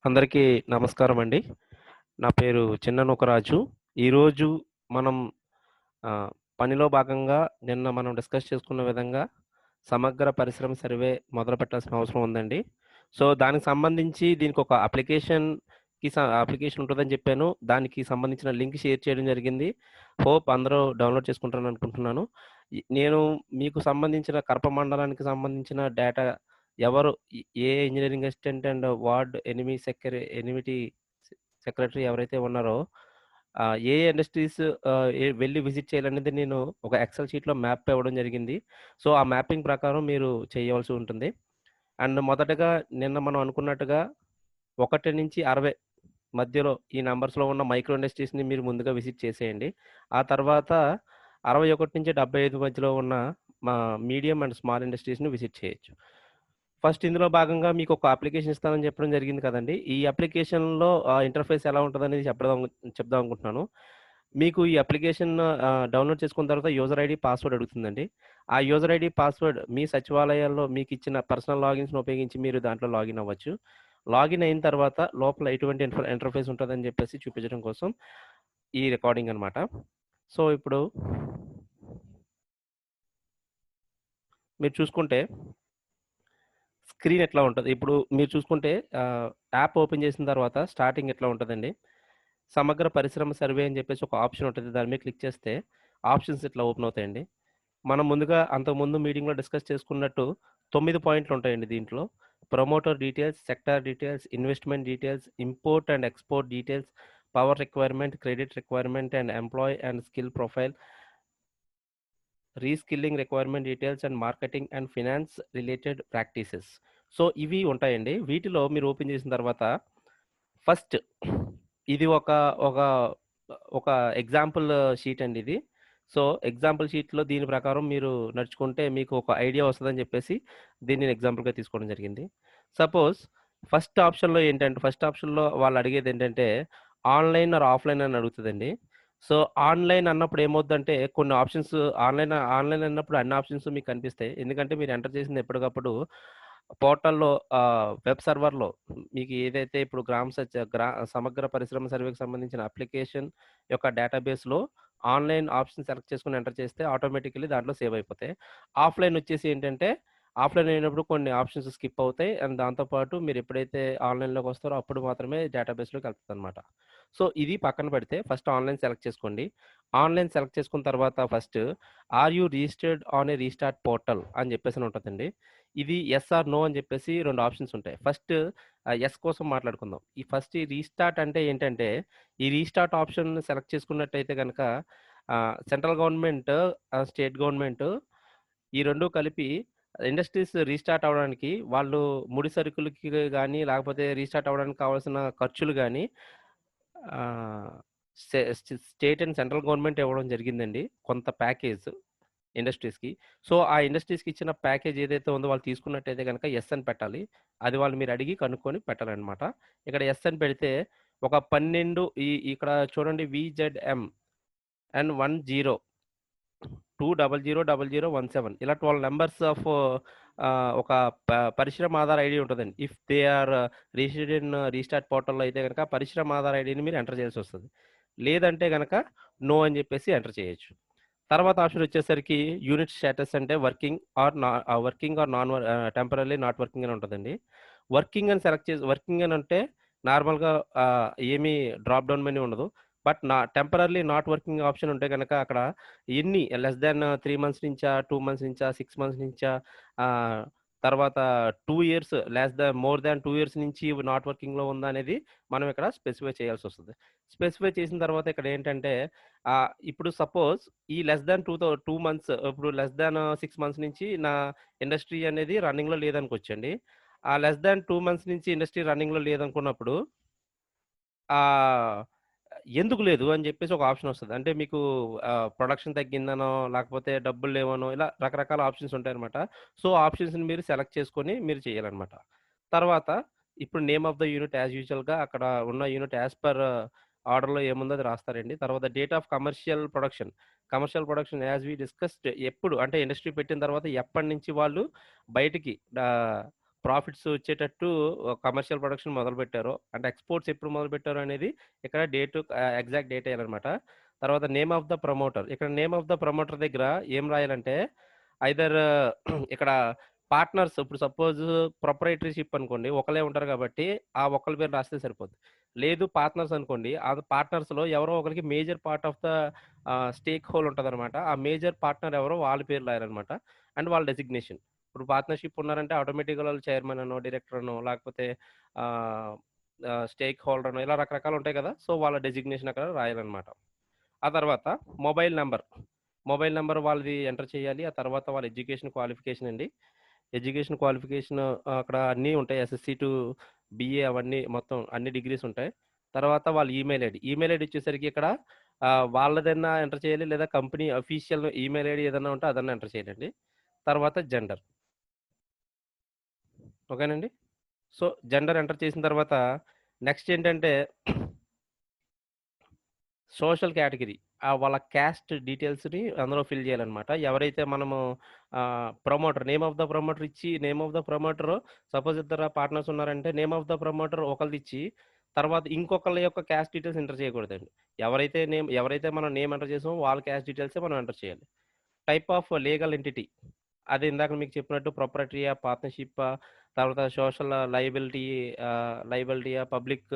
అందరికీ నమస్కారం అండి. నా పేరు చిన్న నూకరాజు. ఈరోజు మనం పనిలో భాగంగా నిన్న మనం డిస్కస్ చేసుకున్న విధంగా సమగ్ర పరిశ్రమ సర్వే మొదలుపెట్టాల్సిన అవసరం ఉందండి. సో, దానికి సంబంధించి దీనికొక అప్లికేషన్ ఉంటదని చెప్పాను. దానికి సంబంధించిన లింక్ షేర్ చేయడం జరిగింది. హోప్ అందరూ డౌన్‌లోడ్ చేసుకుంటారని అనుకుంటున్నాను. నేను మీకు సంబంధించిన కడప మండలానికి సంబంధించిన డేటా ఎవరు ఏ engineering assistant and ward amenity secretary ఎవరైతే ఉన్నారో ఏ ఇండస్ట్రీస్ వెళ్లి విజిట్ చేయాలనేది నేను ఒక ఎక్సెల్ షీట్‌లో మ్యాప్ ఇవ్వడం జరిగింది. సో, ఆ మ్యాపింగ్ ప్రకారం మీరు చేయవలసి ఉంటుంది. అండ్ మొదటగా నిన్న మనం అనుకున్నట్టుగా 1-60 మధ్యలో ఈ నంబర్స్‌లో ఉన్న మైక్రో ఇండస్ట్రీస్‌ని మీరు ముందుగా విజిట్ చేసేయండి. ఆ తర్వాత 61-75 మధ్యలో ఉన్న మా మీడియం అండ్ స్మాల్ ఇండస్ట్రీస్‌ని విజిట్ చేయొచ్చు. ఫస్ట్ ఇందులో భాగంగా మీకొక అప్లికేషన్ ఇస్తానని చెప్పడం జరిగింది కదండీ! ఈ అప్లికేషన్‌లో ఇంటర్ఫేస్ ఎలా ఉంటదనేది చెప్దాం అనుకుంటున్నాను. మీకు ఈ అప్లికేషన్ డౌన్‌లోడ్ చేసుకున్న తర్వాత యూజర్ ఐడీ, పాస్వర్డ్ అడుగుతుందండి. ఆ యూజర్ ఐడీ, పాస్వర్డ్ మీ సచివాలయాల్లో మీకిచ్చిన పర్సనల్ లాగిన్స్‌ని ఉపయోగించి మీరు దాంట్లో లాగిన్ అవ్వచ్చు. లాగిన్ అయిన తర్వాత లోపల ఎటువంటి ఇంటర్ఫేస్ ఉంటదని చెప్పేసి చూపించడం కోసం ఈ రికార్డింగ్ అనమాట. సో, ఇప్పుడు మీరు చూసుకుంటే స్క్రీన్ ఎట్లా ఉంటది. ఇప్పుడు మీరు చూసుకుంటే యాప్ ఓపెన్ చేసిన తర్వాత స్టార్టింగ్ ఎట్లా ఉంటదండి. సమగ్ర పరిశ్రమ సర్వే అని చెప్పేసి ఒక ఆప్షన్ ఉంటది. దాని మీద క్లిక్ చేస్తే ఆప్షన్స్ ఇట్లా ఓపెన్ అవుతాయండి. మనం ముందుగా అంతకుముందు మీటింగ్‌లో డిస్కస్ చేసుకున్నట్టు 9 పాయింట్లు ఉంటాయండి దీంట్లో. Promoter details, sector details, investment details, import and export details, power requirement, credit requirement and employee and skill profile, reskilling requirement details and marketing and finance related practices. So, ఇవి ఉంటాయండి. వీటిలో మీరు ఓపెన్ చేసిన తర్వాత ఫస్ట్ ఇది ఒక ఒక example sheet అండి ఇది. సో, ఎగ్జాంపుల్ షీట్‌లో దీని ప్రకారం మీరు నడుచుకుంటే మీకు ఒక ఐడియా వస్తదని చెప్పేసి దీన్ని నేను ఎగ్జాంపుల్‌గా తీసుకోవడం జరిగింది. సపోజ్ ఫస్ట్ ఆప్షన్‌లో వాళ్ళు అడిగేదేంటంటే ఆన్‌లైన్ ఆర్ ఆఫ్‌లైన్ అని అడుగుతదండి. సో, ఆన్‌లైన్ అన్నప్పుడు ఏమవుద్దంటే కొన్ని ఆప్షన్స్ ఆన్‌లైన్ అన్నప్పుడు అన్ని ఆప్షన్స్ మీకు కనిపిస్తాయి. ఎందుకంటే మీరు ఎంటర్ చేసింది ఎప్పటికప్పుడు పోర్టల్‌లో వెబ్ సర్వర్‌లో మీకు ఏదైతే ఇప్పుడు సమగ్ర పరిశ్రమ సర్వేకి సంబంధించిన అప్లికేషన్ యొక్క డేటాబేస్‌లో ఆన్‌లైన్ ఆప్షన్ సెలెక్ట్ చేసుకొని ఎంటర్ చేస్తే ఆటోమేటికల్లీ దాంట్లో సేవ్ అయిపోతాయి. ఆఫ్‌లైన్ వచ్చేసి ఏంటంటే, ఆఫ్‌లైన్ అయినప్పుడు కొన్ని ఆప్షన్స్ స్కిప్ అవుతాయి. అండ్ దాంతో పాటు మీరు ఎప్పుడైతే ఆన్‌లైన్‌లోకి వస్తారో అప్పుడు మాత్రమే డేటాబేస్‌లోకి ఎళ్తదనమాట. సో, ఇది పక్కన పెడితే ఫస్ట్ ఆన్‌లైన్ సెలెక్ట్ చేసుకోండి. ఆన్‌లైన్ సెలెక్ట్ చేసుకున్న తర్వాత first are you registered on a restart portal అని చెప్పేసని ఉంటదండి. ఇది యెస్ ఆర్ నో అని చెప్పేసి 2 ఆప్షన్స్ ఉంటాయి. ఫస్ట్ యెస్ కోసం మాట్లాడుకుందాం. ఈ రీస్టార్ట్ అంటే ఏంటంటే, ఈ రీస్టార్ట్ ఆప్షన్ సెలెక్ట్ చేసుకున్నట్టయితే గనక సెంట్రల్ గవర్నమెంట్, స్టేట్ గవర్నమెంట్ ఈ 2 కలిపి ఇండస్ట్రీస్ రీస్టార్ట్ అవ్వడానికి వాళ్ళు ముడి సరుకులకి గాని, లేకపోతే రీస్టార్ట్ అవ్వడానికి కావాల్సిన ఖర్చులు గాని ఆహ్, స్టేట్ అండ్ సెంట్రల్ గవర్నమెంట్ ఇవ్వడం జరిగిందండి. కొంత ప్యాకేజ్ ఇండస్ట్రీస్‌కి. సో, ఆ ఇండస్ట్రీస్‌కి ఇచ్చిన ప్యాకేజ్ ఏదైతే ఉందో వాళ్ళు తీసుకున్నట్టయితే గనక యెస్ అని పెట్టాలి. అది వాళ్ళు మీరు అడిగి కనుక్కొని పెట్టాలనమాట. ఇక్కడ యెస్ అని పెడితే ఒక 12 ఇక్కడ చూడండి వీజెడ్ఎం అండ్ 10 2000017 ఇలా 12 నంబర్స్ ఆఫ్ ఒక పరిశ్రమ ఆధార్ ఐడీ ఉంటదండి. If they are registered in restart పోర్టల్‌లో అయితే గనక పరిశ్రమ ఆధార్ ఐడీని మీరు ఎంటర్ చేయాల్సొస్తది. లేదంటే గనక నో అని చెప్పేసి ఎంటర్ చేయొచ్చు. తర్వాత ఆప్షన్ వచ్చేసరికి యూనిట్ స్టేటస్ అంటే వర్కింగ్ ఆర్ టెంపరరీలీ నాట్ వర్కింగ్ అని ఉంటదండి. వర్కింగ్ అని అంటే నార్మల్‌గా ఏమీ డ్రాప్ డౌన్ మెన్యూ ఉండదు. బట్ టెంపరరీలీ నాట్ వర్కింగ్ ఆప్షన్ ఉంటే గనక అక్కడ లెస్ థాన్ 3 మంత్స్ నుంచా, 2 మంత్స్ నుంచా, 6 మంత్స్ నుంచా ఆహ్, తర్వాత 2 ఇయర్స్ మోర్ థాన్ 2 ఇయర్స్ నుంచి నాట్ వర్కింగ్‌లో ఉందా అనేది మనం ఇక్కడ స్పెసిఫై చేయాల్సొస్తది. స్పెసిఫై చేసిన తర్వాత ఇక్కడ ఏంటంటే ఇప్పుడు సపోజ్ ఈ లెస్ థాన్ 2 మంత్స్ ఇప్పుడు లెస్ థాన్ 6 మంత్స్ నుంచి నా ఇండస్ట్రీ అనేది రన్నింగ్‌లో లేదనుకోవచ్చండి. ఆ లెస్ థాన్ 2 మంత్స్ నుంచి ఇండస్ట్రీ రన్నింగ్‌లో లేదనుకున్నప్పుడు ఆహ్, ఎందుకు లేదు అని జెప్పేసి ఒక ఆప్షన్ ఒస్తది. అంటే మీకు ప్రొడక్షన్ తగ్గిందనో, లేకపోతే డబ్బులు లేవనో ఇలా రకరకాల ఆప్షన్స్ ఉంటాయనమాట. సో, ఆప్షన్స్‌ని మీరు సెలెక్ట్ చేసుకొని మీరు చేయాలనమాట. తర్వాత ఇప్పుడు name of the unit as యూజువల్‌గా అక్కడ ఉన్న యూనిట్ యాస్ పర్ ఆర్డర్‌లో ఏముందో అది రాస్తారండి. తర్వాత date of commercial production as we discussed ఎప్పుడు అంటే ఇండస్ట్రీ పెట్టిన తర్వాత ఎప్పటినుంచి వాళ్ళు బయటికి ప్రాఫిట్స్ వచ్చేటట్టు కమర్షియల్ ప్రొడక్షన్ మొదలుపెట్టారో, అంటే ఎక్స్‌పోర్ట్స్ ఎప్పుడు మొదలుపెట్టారో అనేది ఇక్కడ ఎగ్జాక్ట్ డేట్ ఎయాలనమాట. తర్వాత నేమ్ ఆఫ్ ద ప్రమోటర్. ఇక్కడ నేమ్ ఆఫ్ ద ప్రమోటర్ దగ్గర ఏం రాయాలంటే ఐదర్ ఇక్కడ పార్ట్నర్స్ ఇప్పుడు సపోజ్ ప్రొప్రైటరీషిప్ అనుకోండి. ఒకళ్ళే ఉంటారు కాబట్టి ఆ ఒక్కళ్ళ పేరు రాస్తే సరిపోద్ది. లేదు పార్ట్నర్స్ అనుకోండి. ఆ పార్ట్నర్స్‌లో ఎవరో ఒకళ్ళకి major part of the stake whole ఉంటదనమాట. ఆ మేజర్ పార్ట్నర్ ఎవరో వాళ్ళ పేరు రాయాలనమాట. అండ్ వాళ్ళ డెసిగ్నేషన్. ఇప్పుడు పార్ట్నర్‌షిప్ ఉన్నారంటే ఆటోమేటిక్‌గా వాళ్ళు చైర్మన్ అనో, డైరెక్టర్ అనో లేకపోతే ఆహ్, ఆహ్, స్టేక్ హోల్డర్ అనో ఇలా రకరకాలు ఉంటాయి కదా! సో, వాళ్ళ డెసిగ్నేషన్ అక్కడ రాయాలనమాట. ఆ తర్వాత మొబైల్ నంబర్. మొబైల్ నంబర్ వాళ్ళది ఎంటర్ చేయాలి. ఆ తర్వాత వాళ్ళ ఎడ్యుకేషన్ క్వాలిఫికేషన్ అండి. ఎడ్యుకేషన్ క్వాలిఫికేషన్ అక్కడ అన్నీ ఉంటాయి. ఎస్ఎస్‌సి టు బీఏ అవన్నీ మొత్తం అన్ని డిగ్రీస్ ఉంటాయి. తర్వాత వాళ్ళ ఈమెయిల్ ఐడీ. ఈమెయిల్ ఐడీ వచ్చేసరికి ఇక్కడ వాళ్ళదన్నా ఎంటర్ చేయాలి. లేదా కంపెనీ అఫీషియల్ ఈమెయిల్ ఐడీ ఏదన్నా ఉంటే అదన్నా ఎంటర్ చేయాలండి. తర్వాత జెండర్. ఓకేనండి. సో, జెండర్ ఎంటర్ చేసిన తర్వాత నెక్స్ట్ ఏంటంటే సోషల్ కేటగరీ. వాళ్ళ క్యాస్ట్ డీటెయిల్స్‌ని అందులో ఫిల్ చేయాలనమాట. ఎవరైతే మనము promoter name of the promoter ఇచ్చి name of the promoter suppose ఇద్దరు పార్ట్నర్స్ ఉన్నారంటే నేమ్ ఆఫ్ ద ప్రమోటర్ ఒకళ్ళదిచ్చి తర్వాత ఇంకొకళ్ళ యొక్క క్యాస్ట్ డీటెయిల్స్ ఎంటర్ చేయకూడదండి. ఎవరైతే మనం నేమ్ ఎంటర్ చేసామో వాళ్ళ క్యాస్ట్ డీటెయిల్సే మనం ఎంటర్ చేయాలి. Type of legal entity. అది ఇందాక మీకు చెప్పినట్టు ప్రొప్రైటరీయా, పార్ట్నర్‌షిప్పా, తర్వాత సోషల్ లయబిలిటీయా, పబ్లిక్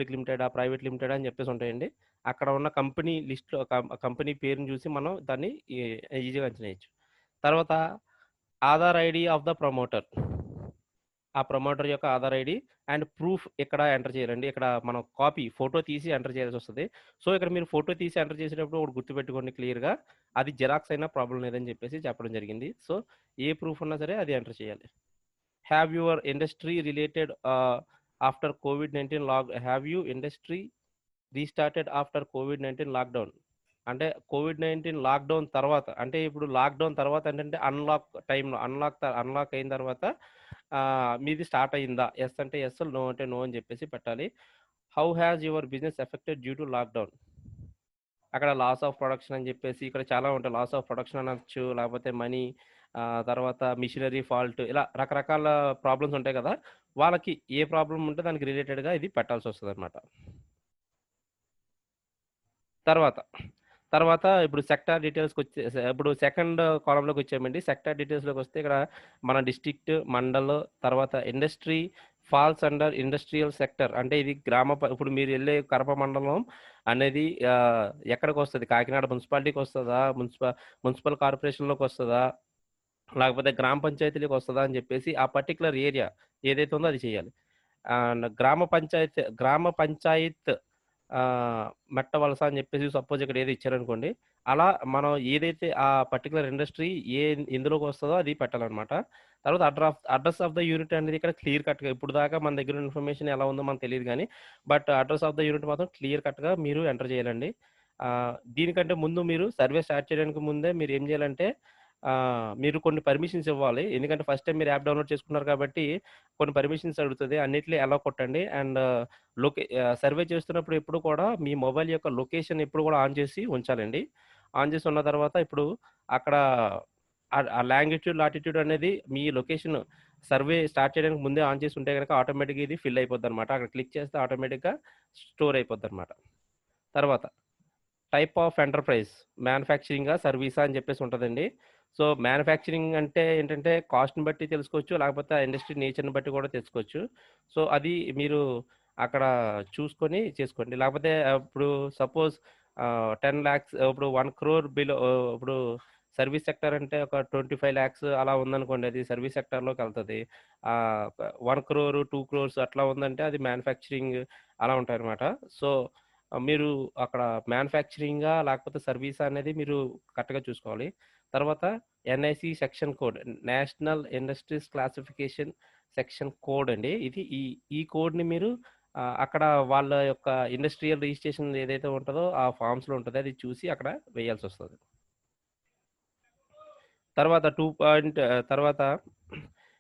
లిమిటెడా, ప్రైవేట్ లిమిటెడా అని చెప్పేసి ఉంటాయండి. అక్కడ ఉన్న కంపెనీ లిస్ట్‌లో కంపెనీ పేరుని చూసి మనం దాన్ని ఈజీగా అంచనా వేయొచ్చు. తర్వాత Aadhaar ID of the promoter. ఆ ప్రమోటర్ యొక్క ఆధార్ ఐడీ అండ్ ప్రూఫ్ ఇక్కడ ఎంటర్ చేయాలండి. ఇక్కడ మనం ఫోటో తీసి ఎంటర్ చేయాల్సొస్తది. సో, ఇక్కడ మీరు ఫోటో తీసి ఎంటర్ చేసేటప్పుడు ఒకటి గుర్తుపెట్టుకోండి క్లియర్‌గా. అది జిరాక్స్ అయినా ప్రాబ్లమ్ లేదని చెప్పేసి చెప్పడం జరిగింది. సో, ఏ ప్రూఫ్ ఉన్నా సరే అది ఎంటర్ చేయాలి. Have your industry related after have you industry restarted after COVID-19 lockdown. అంటే కోవిడ్-19 లాక్‌డౌన్ తర్వాత అంటే ఇప్పుడు లాక్‌డౌన్ తర్వాత ఏంటంటే అన్‌లాక్ అయిన తర్వాత మీది స్టార్ట్ అయిందా? యెస్ అంటే యెస్, నో అంటే నో అని చెప్పేసి పెట్టాలి. How has your business affected due to lockdown? అక్కడ లాస్ ఆఫ్ ప్రొడక్షన్ అని చెప్పేసి ఇక్కడ చాలా ఉంటాయి. లాస్ ఆఫ్ ప్రొడక్షన్ అనొచ్చు. లేకపోతే మనీ తర్వాత మిషనరీ ఫాల్ట్ ఇలా రకరకాల ప్రాబ్లమ్స్ ఉంటాయి కదా! వాళ్ళకి ఏ ప్రాబ్లమ్ ఉంటే దానికి రిలేటెడ్‌గా ఇది పెట్టాల్సొస్తదనమాట. తర్వాత, తర్వాత ఇప్పుడు సెక్టార్ డీటెయిల్స్‌కొచ్చే ఇప్పుడు సెకండ్ కాలమ్‌లోకొచ్చామండి. సెక్టార్ డీటెయిల్స్‌లోకొస్తే ఇక్కడ మన డిస్ట్రిక్ట్, మండల్, తర్వాత industry falls under industrial sector. అంటే ఇది ఇప్పుడు మీరెళ్ళే కడప మండలం అనేది ఎక్కడికొస్తది? కాకినాడ మున్సిపాలిటీకొస్తదా? మున్సిపల్ కార్పొరేషన్‌లోకొస్తదా? లేకపోతే గ్రామ పంచాయతీలకొస్తదా? అని చెప్పేసి ఆ పర్టిక్యులర్ ఏరియా ఏదైతే ఉందో అది చేయాలి. గ్రామ పంచాయత్ మెట్టవలస అని చెప్పేసి సపోజ్ ఇక్కడ ఏదో ఇచ్చారనుకోండి. అలా మనం ఏదైతే ఆ పర్టిక్యులర్ ఇండస్ట్రీ ఎందులోకొస్తదో అది పెట్టాలనమాట. తర్వాత అడ్రెస్ ఆఫ్ ద యూనిట్ అనేది ఇక్కడ క్లియర్ కట్‌గా ఇప్పుడు దాకా మన దగ్గర ఇన్ఫర్మేషన్ ఎలా ఉందో మనకు తెలీదు గానీ, but address of the unit మాత్రం క్లియర్ కట్‌గా మీరు ఎంటర్ చేయాలండి. దీనికంటే ముందు మీరు సర్వే స్టార్ట్ చేయడానికి ముందే మీరేం చేయాలంటే మీరు కొన్ని పర్మిషన్స్ ఇవ్వాలి. ఎందుకంటే ఫస్ట్ టైమ్ మీరు యాప్ డౌన్‌లోడ్ చేసుకున్నారు కాబట్టి కొన్ని పర్మిషన్స్ అడుగుతది. అన్నిట్లో అలో కొట్టండి. అండ్ సర్వే చేస్తున్నప్పుడు ఎప్పుడు కూడా మీ మొబైల్ యొక్క లొకేషన్ ఎప్పుడు కూడా ఆన్ చేసి ఉంచాలండి. ఆన్ చేసి ఉన్న తర్వాత ఇప్పుడు అక్కడ ఆ లాంగిట్యూడ్, లాటిట్యూడ్ అనేది మీ లొకేషన్ సర్వే స్టార్ట్ చేయడానికి ముందే ఆన్ చేసి ఉంటే గనక ఆటోమేటిక్‌గా ఇది ఫిల్ అయిపోద్దనమాట. అక్కడ క్లిక్ చేస్తే ఆటోమేటిక్‌గా స్టోర్ అయిపోద్దనమాట. తర్వాత టైప్ ఆఫ్ ఎంటర్‌ప్రైజ్ మ్యానుఫ్యాక్చరింగా, సర్వీసా అని చెప్పేసి ఉంటదండి. సో, మ్యానుఫ్యాక్చరింగ్ అంటే ఏంటంటే కాస్ట్‌ని బట్టి తెలుసుకోవచ్చు. లేకపోతే ఆ ఇండస్ట్రీ నేచర్‌ని బట్టి కూడా తెలుసుకోవచ్చు. సో, అది మీరు అక్కడ చూసుకొని చేసుకోండి. లేకపోతే ఇప్పుడు సపోజ్ 10,00,000 ఇప్పుడు 1,00,00,000 ఇప్పుడు సర్వీస్ సెక్టార్ అంటే ఒక 25,00,000 అలా ఉందనుకోండి. అది సర్వీస్ సెక్టార్‌లోకెళ్తది. 1,00,00,000, 2,00,00,000 అట్లా ఉందంటే అది మ్యానుఫ్యాక్చరింగ్ అలా ఉంటాయన్నమాట. సో మీరు అక్కడ మ్యానుఫ్యాక్చరింగా లేకపోతే సర్వీసా అనేది మీరు కరెక్ట్‌గా చూసుకోవాలి. తర్వాత NIC section code national industries classification section code అండి. ఈ కోడ్‌ని మీరు అక్కడ వాళ్ళ యొక్క ఇండస్ట్రియల్ రిజిస్ట్రేషన్ ఏదైతే ఉంటదో ఆ ఫార్మ్స్‌లో ఉంటది. అది చూసి అక్కడ వేయాల్సొస్తది. తర్వాత తర్వాత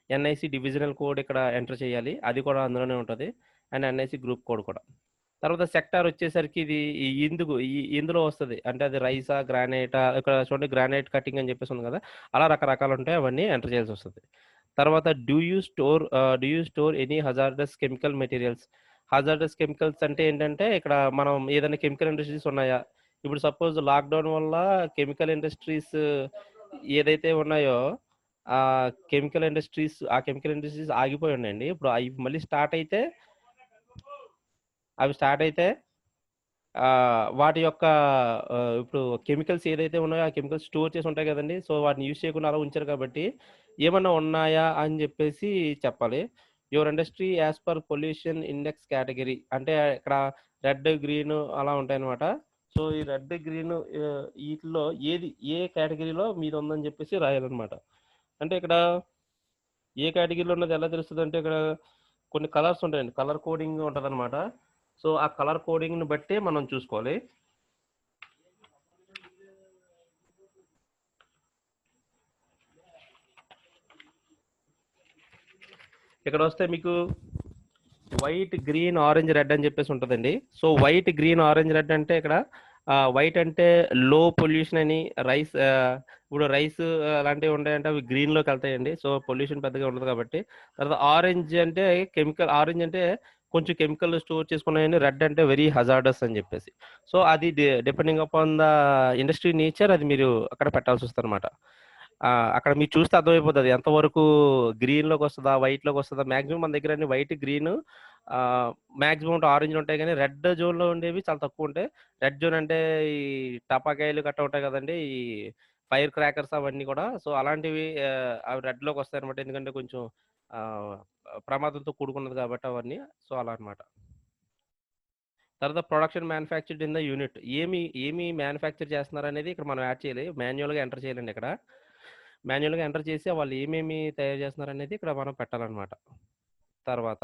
ఎన్ఐసి డివిజనల్ కోడ్ ఇక్కడ ఎంటర్ చేయాలి. అది కూడా అందులోనే ఉంటది. అండ్ ఎన్ఐసి గ్రూప్ కోడ్ కూడా. తర్వాత సెక్టార్ వచ్చేసరికి ఇది ఇందులో వస్తది. అంటే అది రైసా, గ్రానైటా ఇక్కడ చూడండి గ్రానైట్ కటింగ్ అని చెప్పేసి ఉంది కదా! అలా రకరకాలుంటాయి. అవన్నీ ఎంటర్ చేయాల్సొస్తది. తర్వాత do you store any hazardous chemical materials? Hazardous chemicals అంటే ఏంటంటే, ఇక్కడ మనం ఏదైనా కెమికల్ ఇండస్ట్రీస్ ఉన్నాయా? ఇప్పుడు సపోజ్ లాక్‌డౌన్ వల్ల కెమికల్ ఇండస్ట్రీస్ ఏదైతే ఉన్నాయో, ఆ కెమికల్ ఇండస్ట్రీస్ ఆగిపోయి ఉన్నాయండి. ఇప్పుడు అయి మళ్ళీ స్టార్ట్ అయితే వాటి యొక్క ఇప్పుడు కెమికల్స్ ఏదైతే ఉన్నాయో, ఆ కెమికల్స్ స్టోర్ చేసి ఉంటాయి కదండీ! సో, వాటిని యూజ్ చేయకుండా అలా ఉంచారు కాబట్టి, ఏమన్నా ఉన్నాయా అని జెప్పేసి చెప్పాలి. Your industry as per pollution index category అంటే ఇక్కడ రెడ్, గ్రీన్ అలా ఉంటాయన్నమాట. సో, ఈ రెడ్, గ్రీన్ ఈటిల్లో ఏ కేటగరీలో మీదుందని జెప్పేసి రాయాలన్నమాట. అంటే ఇక్కడ ఏ కేటగరీలో ఉన్నది ఎలా తెలుస్తదంటే, ఇక్కడ కొన్ని కలర్స్ ఉంటాయండి. కలర్ కోడింగ్ ఉంటదన్నమాట. సో, ఆ కలర్ కోడింగ్‌ని బట్టి మనం చూసుకోవాలి. ఇక్కడొస్తే మీకు వైట్, గ్రీన్, ఆరెంజ్, రెడ్ అని చెప్పేసి ఉంటదండి. So, white, green, orange, red అంటే ఇక్కడ వైట్ అంటే లో పొల్యూషన్ అని ఇప్పుడు రైస్ అలాంటివి ఉంటాయంటే అవి గ్రీన్‌లోకి ఎళ్తాయండి. సో, పొల్యూషన్ పెద్దగా ఉండదు కాబట్టి. తర్వాత ఆరెంజ్ అంటే కొంచెం కెమికల్ స్టోర్ చేసుకున్నాయని, రెడ్ అంటే వెరీ హజార్డస్ అని చెప్పేసి. సో, అది depending upon the industry nature అది మీరు అక్కడ పెట్టాల్సొస్తదనమాట. అక్కడ మీరు చూస్తే అర్థమైపోతది. ఎంతవరకు గ్రీన్‌లోకొస్తదా? వైట్‌లోకొస్తదా? మాక్సిమం మన దగ్గర అన్ని వైట్, గ్రీన్ మాక్సిమం ఆరెంజ్‌లు ఉంటాయి గానీ, రెడ్ జోన్‌లో ఉండేవి చాలా తక్కువుంటాయి. రెడ్ జోన్ అంటే ఈ టపాకాయలు గట్టా ఉంటాయి గదండీ! ఈ ఫైర్ క్రాకర్స్ అవన్నీ కూడా. సో, అలాంటివి అవి రెడ్‌లోకొస్తాయన్నమాట. ఎందుకంటే కొంచెం ఆహ్, ప్రమాదంతో కూడుకున్నది కాబట్టి అవన్నీ. సో, అలా అన్నమాట. తర్వాత production manufactured in the unit. ఏమి మ్యానుఫ్యాక్చర్ చేస్తున్నారనేది ఇక్కడ మనం యాడ్ చేయాలి. మాన్యుయల్‌గా ఎంటర్ చేయాలండి ఇక్కడ. మాన్యుయల్‌గా ఎంటర్ చేసి వాళ్ళు ఏమేమి తయారు చేస్తున్నారనేది ఇక్కడ మనం పెట్టాలన్నమాట. తర్వాత,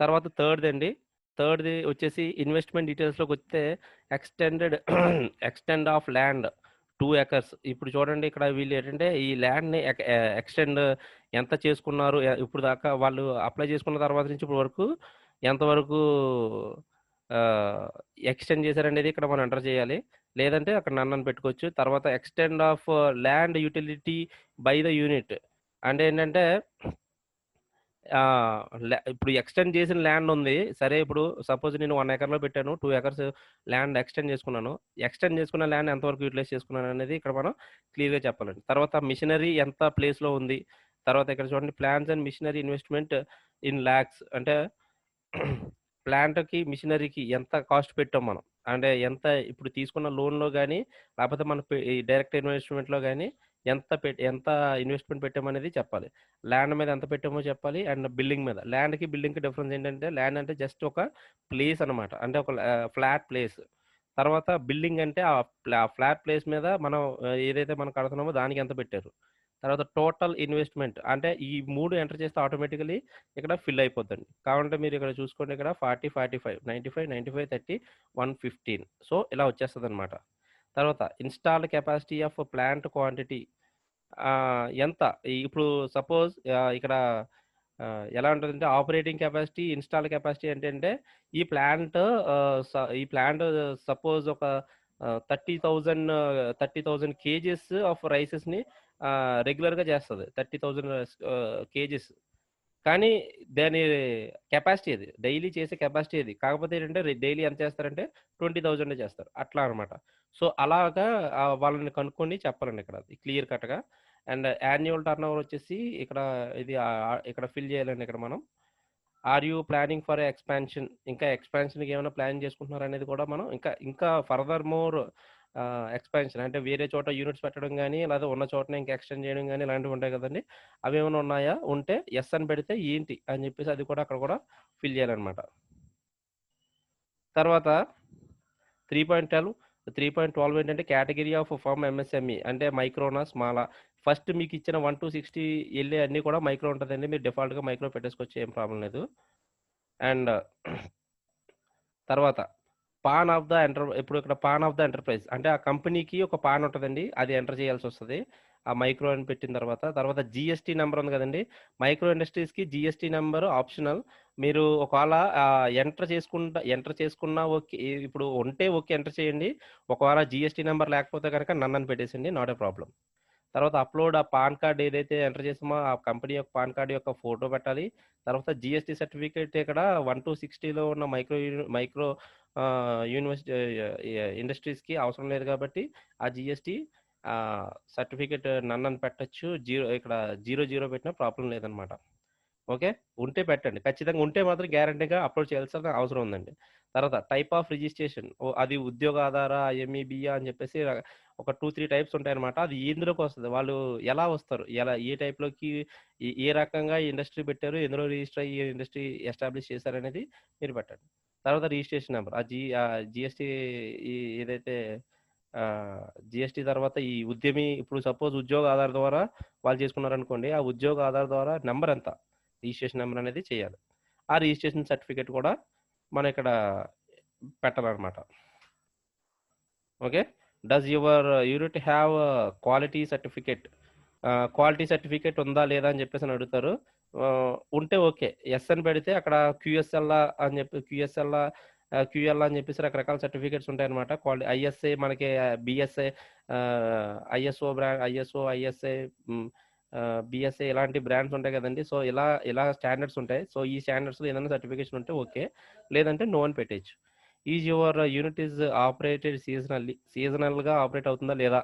తర్వాత థర్డ్‌దండి. థర్డ్‌ది వచ్చేసి ఇన్వెస్ట్‌మెంట్ డీటెయిల్స్‌లోకొస్తే extended extent of land 2 acres. ఇప్పుడు చూడండి ఇక్కడ వీళ్ళేంటంటే ఈ ల్యాండ్‌ని ఎక్స్‌టెండ్ ఎంత చేసుకున్నారు? ఇప్పుడు దాకా వాళ్ళు అప్లై చేసుకున్న తర్వాత నుంచి ఇప్పటి వరకు ఎంతవరకు ఆహ్, ఎక్స్‌టెండ్ చేశారనేది ఇక్కడ మనం ఎంటర్ చేయాలి. లేదంటే అక్కడ నన్ అని పెట్టుకోవచ్చు. తర్వాత extend of land utility by the unit. అంటే ఏంటంటే ఇప్పుడు ఎక్స్‌టెండ్ చేసిన ల్యాండ్ ఉంది. సరే ఇప్పుడు సపోజ్ నేను 1 ఎకర్‌లో పెట్టాను. 2 ఎకర్స్ ల్యాండ్ ఎక్స్‌టెండ్ చేసుకున్నాను. ఎక్స్‌టెండ్ చేసుకున్న ల్యాండ్ ఎంతవరకు యుటిలైజ్ చేసుకున్నాననేది ఇక్కడ మనం క్లియర్‌గా చెప్పాలండి. తర్వాత మిషనరీ ఎంత ప్లేస్‌లో ఉంది. తర్వాత ఇక్కడ చూడండి plans and machinery investment in lakhs అంటే ప్లాంట్‌కి, మిషనరీకి ఎంత కాస్ట్ పెట్టాం మనం. అంటే ఎంత ఇప్పుడు తీసుకున్న లోన్‌లో గాని, లేకపోతే మన ఈ డైరెక్ట్ ఇన్వెస్ట్‌మెంట్‌లో గాని ఎంత ఇన్వెస్ట్‌మెంట్ పెట్టామనేది చెప్పాలి. ల్యాండ్ మీద ఎంత పెట్టామో చెప్పాలి. అండ్ బిల్డింగ్ మీద. బిల్డింగ్‌కి డిఫరెన్స్ ఏంటంటే ల్యాండ్ అంటే జస్ట్ ఒక ప్లేస్ అనమాట. అంటే ఒక ఫ్లాట్ ప్లేస్. తర్వాత బిల్డింగ్ అంటే ఫ్లాట్ ప్లేస్ మీద మనం ఏదైతే మనం కడుతున్నామో దానికి ఎంత పెట్టారు. తర్వాత టోటల్ ఇన్వెస్ట్‌మెంట్ అంటే ఈ 3 ఎంటర్ చేస్తే ఆటోమేటికల్లీ ఇక్కడ ఫిల్ అయిపోద్దండి. కావాలంటే మీరు ఇక్కడ చూసుకోండి ఇక్కడ 40, 45, 95, 95, 30, 115 సో, ఇలా వచ్చేస్తదనమాట. తర్వాత installed capacity of plant quantity ఎంత ఇప్పుడు సపోజ్ ఇక్కడ ఎలా ఉంటదంటే ఆపరేటింగ్ కెపాసిటీ, ఇన్‌స్టాల్డ్ కెపాసిటీ ఏంటంటే ఈ ప్లాంట్ ఈ ప్లాంట్ సపోజ్ ఒక 30,000 కేజీస్ ఆఫ్ రైసెస్‌ని రెగ్యులర్‌గా చేస్తది. 30,000 కేజీస్. కానీ దాని కెపాసిటీ అది. డైలీ చేసే కెపాసిటీ అది. కాకపోతే ఏంటంటే డైలీ ఎంత చేస్తారంటే 20,000 చేస్తారు. అట్లా అనమాట. సో, అలాగా వాళ్ళని కనుక్కొని చెప్పాలండి ఇక్కడ క్లియర్ కట్‌గా. అండ్ యాన్యువల్ టర్నోవర్ వచ్చేసి ఇక్కడ ఇక్కడ ఫిల్ చేయాలండి ఇక్కడ మనం. Are you planning for expansion ఇంకా ఎక్స్‌పాన్షన్‌కి ఏమైనా ప్లాన్ చేసుకుంటున్నారా అనేది కూడా మనం ఇంకా ఫర్దర్ మోర్ ఎక్స్‌పాన్షన్ అంటే వేరే చోట యూనిట్స్ పెట్టడం గాని, లేదా ఉన్న చోటనే ఇంకా ఎక్స్‌టెండ్ చేయడం గాని ఇలాంటివి ఉంటాయి కదండీ! అవేమైనా ఉన్నాయా? ఉంటే యెస్ అని పెడితే ఏంటి అని చెప్పేసి అది కూడా అక్కడ కూడా ఫిల్ చేయాలన్నమాట. తర్వాత 3.12 3.12 ఏంటంటే కేటగరీ ఆఫ్ ఫర్మ్ ఎంఎస్ఎంఈ అంటే మైక్రోనా, స్మాలా. ఫస్ట్ మీకిచ్చిన 1-60 ఎళ్ళే అన్నీ కూడా మైక్రో ఉంటదండి. మీరు డిఫాల్ట్‌గా మైక్రో పెట్టేసుకోవచ్చు. ఏం ప్రాబ్లమ్ లేదు. అండ్ తర్వాత ఇప్పుడు ఇక్కడ పాన్ ఆఫ్ ద ఎంటర్‌ప్రైజ్ అంటే ఆ కంపెనీకి ఒక పాన్ ఉంటదండి. అది ఎంటర్ చేయాల్సొస్తది. ఆ మైక్రో అని పెట్టిన తర్వాత, తర్వాత జీఎస్టీ నంబర్ ఉంది గదండీ! మైక్రో ఇండస్ట్రీస్‌కి జీఎస్టీ నంబర్ ఆప్షనల్. మీరు ఒకవేళ ఎంటర్ చేసుకున్నా ఓకే. ఇప్పుడు ఉంటే ఓకే ఎంటర్ చేయండి. ఒకవేళ జీఎస్టీ నంబర్ లేకపోతే గనక నన్ అని పెట్టేసేయండి. Not a problem. తర్వాత అప్లోడ్ ఆ పాన్ కార్డ్ ఏదైతే ఎంటర్ చేసామో ఆ కంపెనీ యొక్క పాన్ కార్డ్ యొక్క ఫోటో పెట్టాలి. తర్వాత జీఎస్టీ సర్టిఫికేట్ ఇక్కడ 1-60లో ఉన్న మైక్రో యూనివర్సిటీ ఇండస్ట్రీస్‌కి అవసరం లేదు కాబట్టి ఆ జీఎస్టీ సర్టిఫికేట్ నన్ అని పెట్టొచ్చు. ఇక్కడ 00 పెట్టినా ప్రాబ్లమ్ లేదనమాట. ఓకే. ఉంటే పెట్టండి. ఖచ్చితంగా ఉంటే మాత్రం గ్యారంటీగా అప్‌లోడ్ చేయాల్సిన అవసరం ఉందండి. తర్వాత టైప్ ఆఫ్ రిజిస్ట్రేషన్ అది ఉద్యోగ ఆధారా, ఐఎంఈబీఆ అని చెప్పేసి ఒక 2, 3 టైప్స్ ఉంటాయన్నమాట. అది ఎందులోకొస్తది? వాళ్ళు ఎలా వస్తారు? ఏ టైప్‌లోకి ఏ రకంగా ఇండస్ట్రీ పెట్టారు? ఎందులో రిజిస్టర్ అయ్యి ఇండస్ట్రీ ఎస్టాబ్లిష్ చేశారనేది మీరు పెట్టండి. తర్వాత రిజిస్ట్రేషన్ నంబర్. జీఎస్టీ ఈ ఏదైతే జీఎస్టీ తర్వాత ఈ ఉద్యమి ఇప్పుడు సపోజ్ ఉద్యోగ ఆధార్ ద్వారా వాళ్ళు చేసుకున్నారనుకోండి. ఆ ఉద్యోగ ఆధార్ ద్వారా నంబర్ ఎంత? రిజిస్ట్రేషన్ నెంబర్ అనేది చేయాలి. ఆ రిజిస్ట్రేషన్ సర్టిఫికేట్ కూడా మనం ఇక్కడ పెట్టాలనమాట. Okay. Does your unit have quality certificate? Quality certificate ఉందా లేదా అని చెప్పేసి అడుగుతారు. ఉంటే ఓకే. ఎస్ అని పెడితే అక్కడ క్యూఎస్ఎల్ఆ అని చెప్పి క్యూఎల్ అని చెప్పేసి రకరకాల సర్టిఫికేట్స్ ఉంటాయన్నమాట. ఐఎస్ఏ మనకి బిఎస్ఏ ఐఎస్ఏ బిఎస్ఏ ఇలాంటి బ్రాండ్స్ ఉంటాయి కదండీ. సో, ఇలా స్టాండర్డ్స్ ఉంటాయి. సో, ఈ స్టాండర్డ్స్‌లో ఏదైనా సర్టిఫికేషన్ ఉంటే ఓకే. లేదంటే నో అని పెట్టేయొచ్చు. యువర్ యూనిట్ ఆపరేటెడ్ సీజనల్‌గా ఆపరేట్ అవుతుందా లేదా?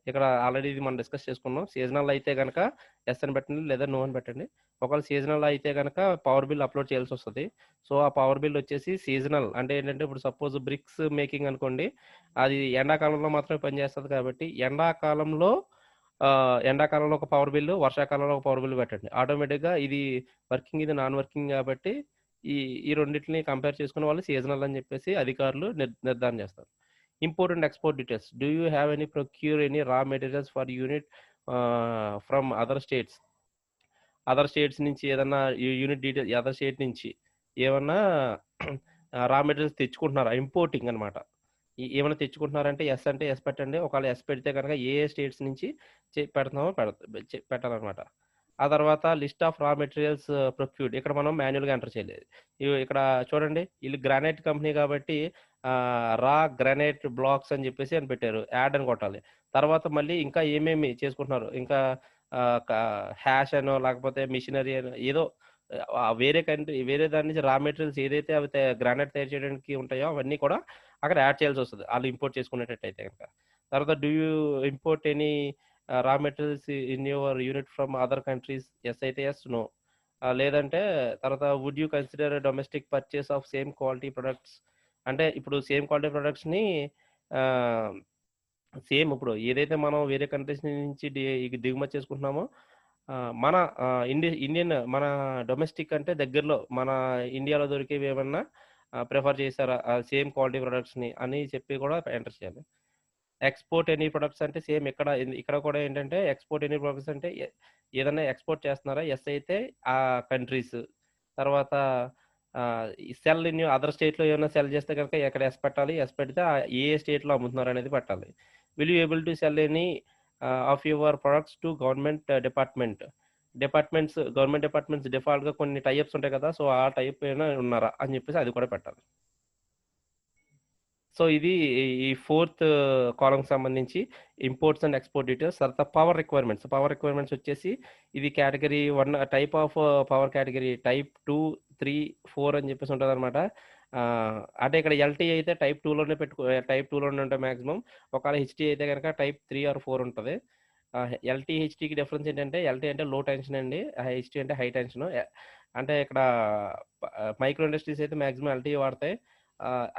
ఇక్కడ ఆల్రెడీ ఇది మనం డిస్కస్ చేసుకున్నాం. సీజనల్ అయితే గనక యెస్ అని పెట్టండి. లేదా నో అని పెట్టండి. ఒకవేళ సీజనల్ అయితే గనక పవర్ బిల్ అప్‌లోడ్ చేయాల్సొస్తది. సో, ఆ పవర్ బిల్ వచ్చేసి సీజనల్ అంటే ఏంటంటే ఇప్పుడు సపోజ్ బ్రిక్స్ మేకింగ్ అనుకోండి. అది ఎండాకాలంలో మాత్రమే పనిచేస్తది కాబట్టి ఎండాకాలంలో ఒక పవర్ బిల్లు, వర్షాకాలంలో ఒక పవర్ బిల్ పెట్టండి. ఆటోమేటిక్‌గా ఇది వర్కింగ్, ఇది నాన్ వర్కింగ్ కాబట్టి ఈ ఈ రెండిటిని కంపేర్ చేసుకుని వాళ్ళు సీజనల్ అని చెప్పేసి అధికారులు నిర్ధారణ చేస్తారు. Import and export details. Do you have any raw materials for unit from other states? Other states నుంచి ఏదన్నా యూనిట్ డీటెయిల్ అదర్ స్టేట్ నుంచి ఏమన్నా రా మెటీరియల్స్ తెచ్చుకుంటున్నారా? ఇంపోర్టింగ్ అనమాట. ఏమైనా తెచ్చుకుంటున్నారంటే యెస్ అంటే యెస్ పెట్టండి. ఒకవేళ యెస్ పెడితే గనక ఏ స్టేట్స్ నుంచి పెడుతున్నామో పెట్టాలనమాట. ఆ తర్వాత లిస్ట్ ఆఫ్ రా మెటీరియల్స్ ప్రొక్యూర్డ్. ఇక్కడ మనం మాన్యుయల్‌గా ఎంటర్ చేయాలి. ఇక్కడ చూడండి ఈళ్ళు గ్రానైట్ కంపెనీ కాబట్టి రా గ్రానైట్ బ్లాక్స్ అని చెప్పేసి అని పెట్టారు. యాడ్ అని కొట్టాలి. తర్వాత మళ్ళీ ఇంకా ఏమేమి చేసుకుంటున్నారు. ఇంకా ఆహ్, క హాష్ అనో లేకపోతే మిషనరీ అనో ఏదో వేరే దాని నుంచి రా మెటీరియల్స్ ఏదైతే అవి గ్రానైట్ తయారు చేయడానికి ఉంటాయో అవన్నీ కూడా అక్కడ యాడ్ చేయాల్సొస్తది. ఆళ్ళు ఇంపోర్ట్ చేసుకునేటట్టయితే గనక. తర్వాత do you import any raw materials in your unit from other countries? Yes అయితే యెస్. నో. లేదంటే తర్వాత would you consider domestic purchase of same quality products? అంటే ఇప్పుడు సేమ్ క్వాలిటీ ప్రొడక్ట్స్‌ని ఆహ్, సేమ్ ఇప్పుడు ఏదైతే మనం వేరే కంట్రీస్ నుంచి దిగుమతి చేసుకుంటున్నామో మన ఇండియన్ మన డొమెస్టిక్ అంటే దగ్గరలో మన ఇండియాలో దొరికేవి ఏమన్నా ప్రిఫర్ చేసారా? సేమ్ క్వాలిటీ ప్రొడక్ట్స్‌ని అని చెప్పి కూడా ఎంటర్ చేయాలి. ఎక్స్‌పోర్ట్ ఎనీ ప్రొడక్ట్స్ అంటే సేమ్ ఇక్కడ కూడా ఏంటంటే ఎక్స్‌పోర్ట్ ఎనీ ప్రొడక్ట్స్ అంటే ఏదైనా ఎక్స్‌పోర్ట్ చేస్తున్నారా? యెస్ అయితే ఆ కంట్రీస్. తర్వాత ఈ సెల్ ఇన్ అదర్ స్టేట్‌లో ఏమైనా సెల్ చేస్తే గనుక ఎక్కడ యెస్ పెట్టాలి. యెస్ పెడితే ఏ స్టేట్‌లో అమ్ముతున్నారనేది పెట్టాలి. Will you able to cell any of your products to government government departments డిఫాల్ట్‌గా కొన్ని టై అప్స్ ఉంటాయి కదా! సో, ఆ టైప్ ఏమైనా ఉన్నారా? అని చెప్పేసి అది కూడా పెట్టాలి. సో, ఇది ఈ ఫోర్త్ కాలమ్‌కి సంబంధించి ఇంపోర్ట్స్ అండ్ ఎక్స్‌పోర్ట్ డీటెయిల్స్. తర్వాత పవర్ రిక్వైర్మెంట్స్ వచ్చేసి ఇది category 1 type of power category type 2, 3, 4 అని చెప్పేసి ఉంటదనమాట. అంటే ఇక్కడ ఎల్‌టీ అయితే టైప్ 2లోనే ఉంటాయి మాక్సిమం. ఒకవేళ హెచ్‌టీ అయితే గనక టైప్ 3 ఆర్ 4 ఉంటది. ఎల్‌టీ, హెచ్‌టీకి డిఫరెన్స్ ఏంటంటే ఎల్‌టీ అంటే లో టెన్షన్ అండి. హెచ్‌టీ అంటే హై టెన్షన్. అంటే ఇక్కడ మైక్రో ఇండస్ట్రీస్ అయితే మాక్సిమం ఎల్‌టీ వాడతాయి.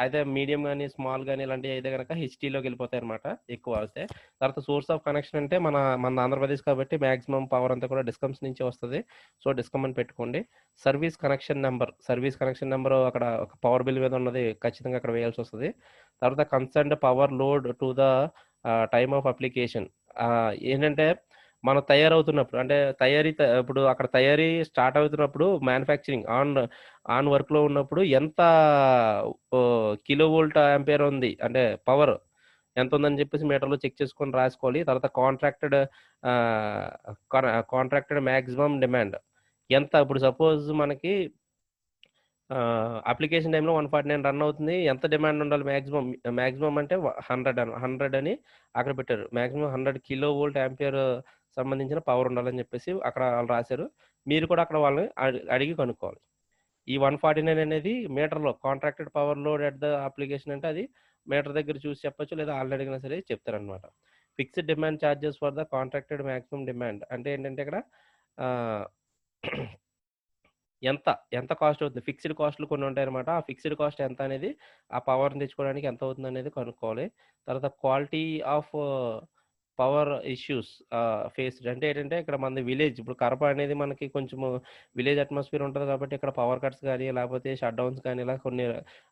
అదే మీడియం గాని, స్మాల్ గాని ఇలాంటివి అయితే గనక హెచ్‌టీలోకెళ్ళిపోతాయన్నమాట ఎక్కువ వాడితే. తర్వాత సోర్స్ ఆఫ్ కనెక్షన్ అంటే మనది ఆంధ్రప్రదేశ్ కాబట్టి మాక్సిమం పవర్ అంతా కూడా డిస్కమ్స్ నుంచే వస్తది. సో, డిస్కమ్ అని పెట్టుకోండి. సర్వీస్ కనెక్షన్ నంబర్ అక్కడ ఒక పవర్ బిల్ మీద ఉన్నది ఖచ్చితంగా అక్కడ వేయాల్సొస్తది. తర్వాత concerned power load to the time of application. ఏంటంటే మనం తయారవుతున్నప్పుడు అంటే ఇప్పుడు అక్కడ తయారీ స్టార్ట్ అవుతున్నప్పుడు మ్యానుఫ్యాక్చరింగ్ ఆన్ వర్క్‌లో ఉన్నప్పుడు ఎంత కిలో వోల్ట్ ఆంపియర్ ఉంది. అంటే పవర్ ఎంతుందని చెప్పేసి మీటర్‌లో చెక్ చేసుకొని రాసుకోవాలి. తర్వాత ఆహ్, కాంట్రాక్టెడ్ మాక్సిమం డిమాండ్ ఎంత ఇప్పుడు సపోజ్ మనకి అప్లికేషన్ టైమ్‌లో 149 రన్ అవుతుంది. ఎంత డిమాండ్ ఉండాలి మాక్సిమం? మాక్సిమం అంటే 100 అని అక్కడ పెట్టారు. మాక్సిమం 100 కిలో వోల్ట్ ఆంపియర్ సంబంధించిన పవర్ ఉండాలని చెప్పేసి అక్కడ ఆళ్ళు రాశారు. మీరు కూడా అక్కడ వాళ్ళని అడిగి కనుక్కోవాలి. ఈ 149 అనేది మీటర్‌లో contracted power load at the application అంటే అది మీటర్ దగ్గర చూసి చెప్పొచ్చు. లేదా ఆళ్ళని అడిగినా సరే చెప్తారనమాట. Fixed demand charges for the contracted maximum demand అంటే ఏంటంటే ఇక్కడ ఆహ్, ఎంత, ఎంత కాస్ట్ అవుతుంది? ఫిక్స్డ్ కాస్ట్‌లు కొన్ని ఉంటాయన్నమాట. ఆ ఫిక్స్డ్ కాస్ట్ ఎంత అనేది ఆ పవర్‌ని తెచ్చుకోవడానికి ఎంత అవుతుందనేది కనుక్కోవాలి. తర్వాత quality of power issues faced అంటే ఏంటంటే ఇక్కడ మనది విలేజ్. ఇప్పుడు కడప అనేది మనకి కొంచెము విలేజ్ అట్మాస్ఫియర్ ఉంటది కాబట్టి ఇక్కడ పవర్ కట్స్ గాని, లేకపోతే షట్ డౌన్స్ కానీ ఇలా కొన్ని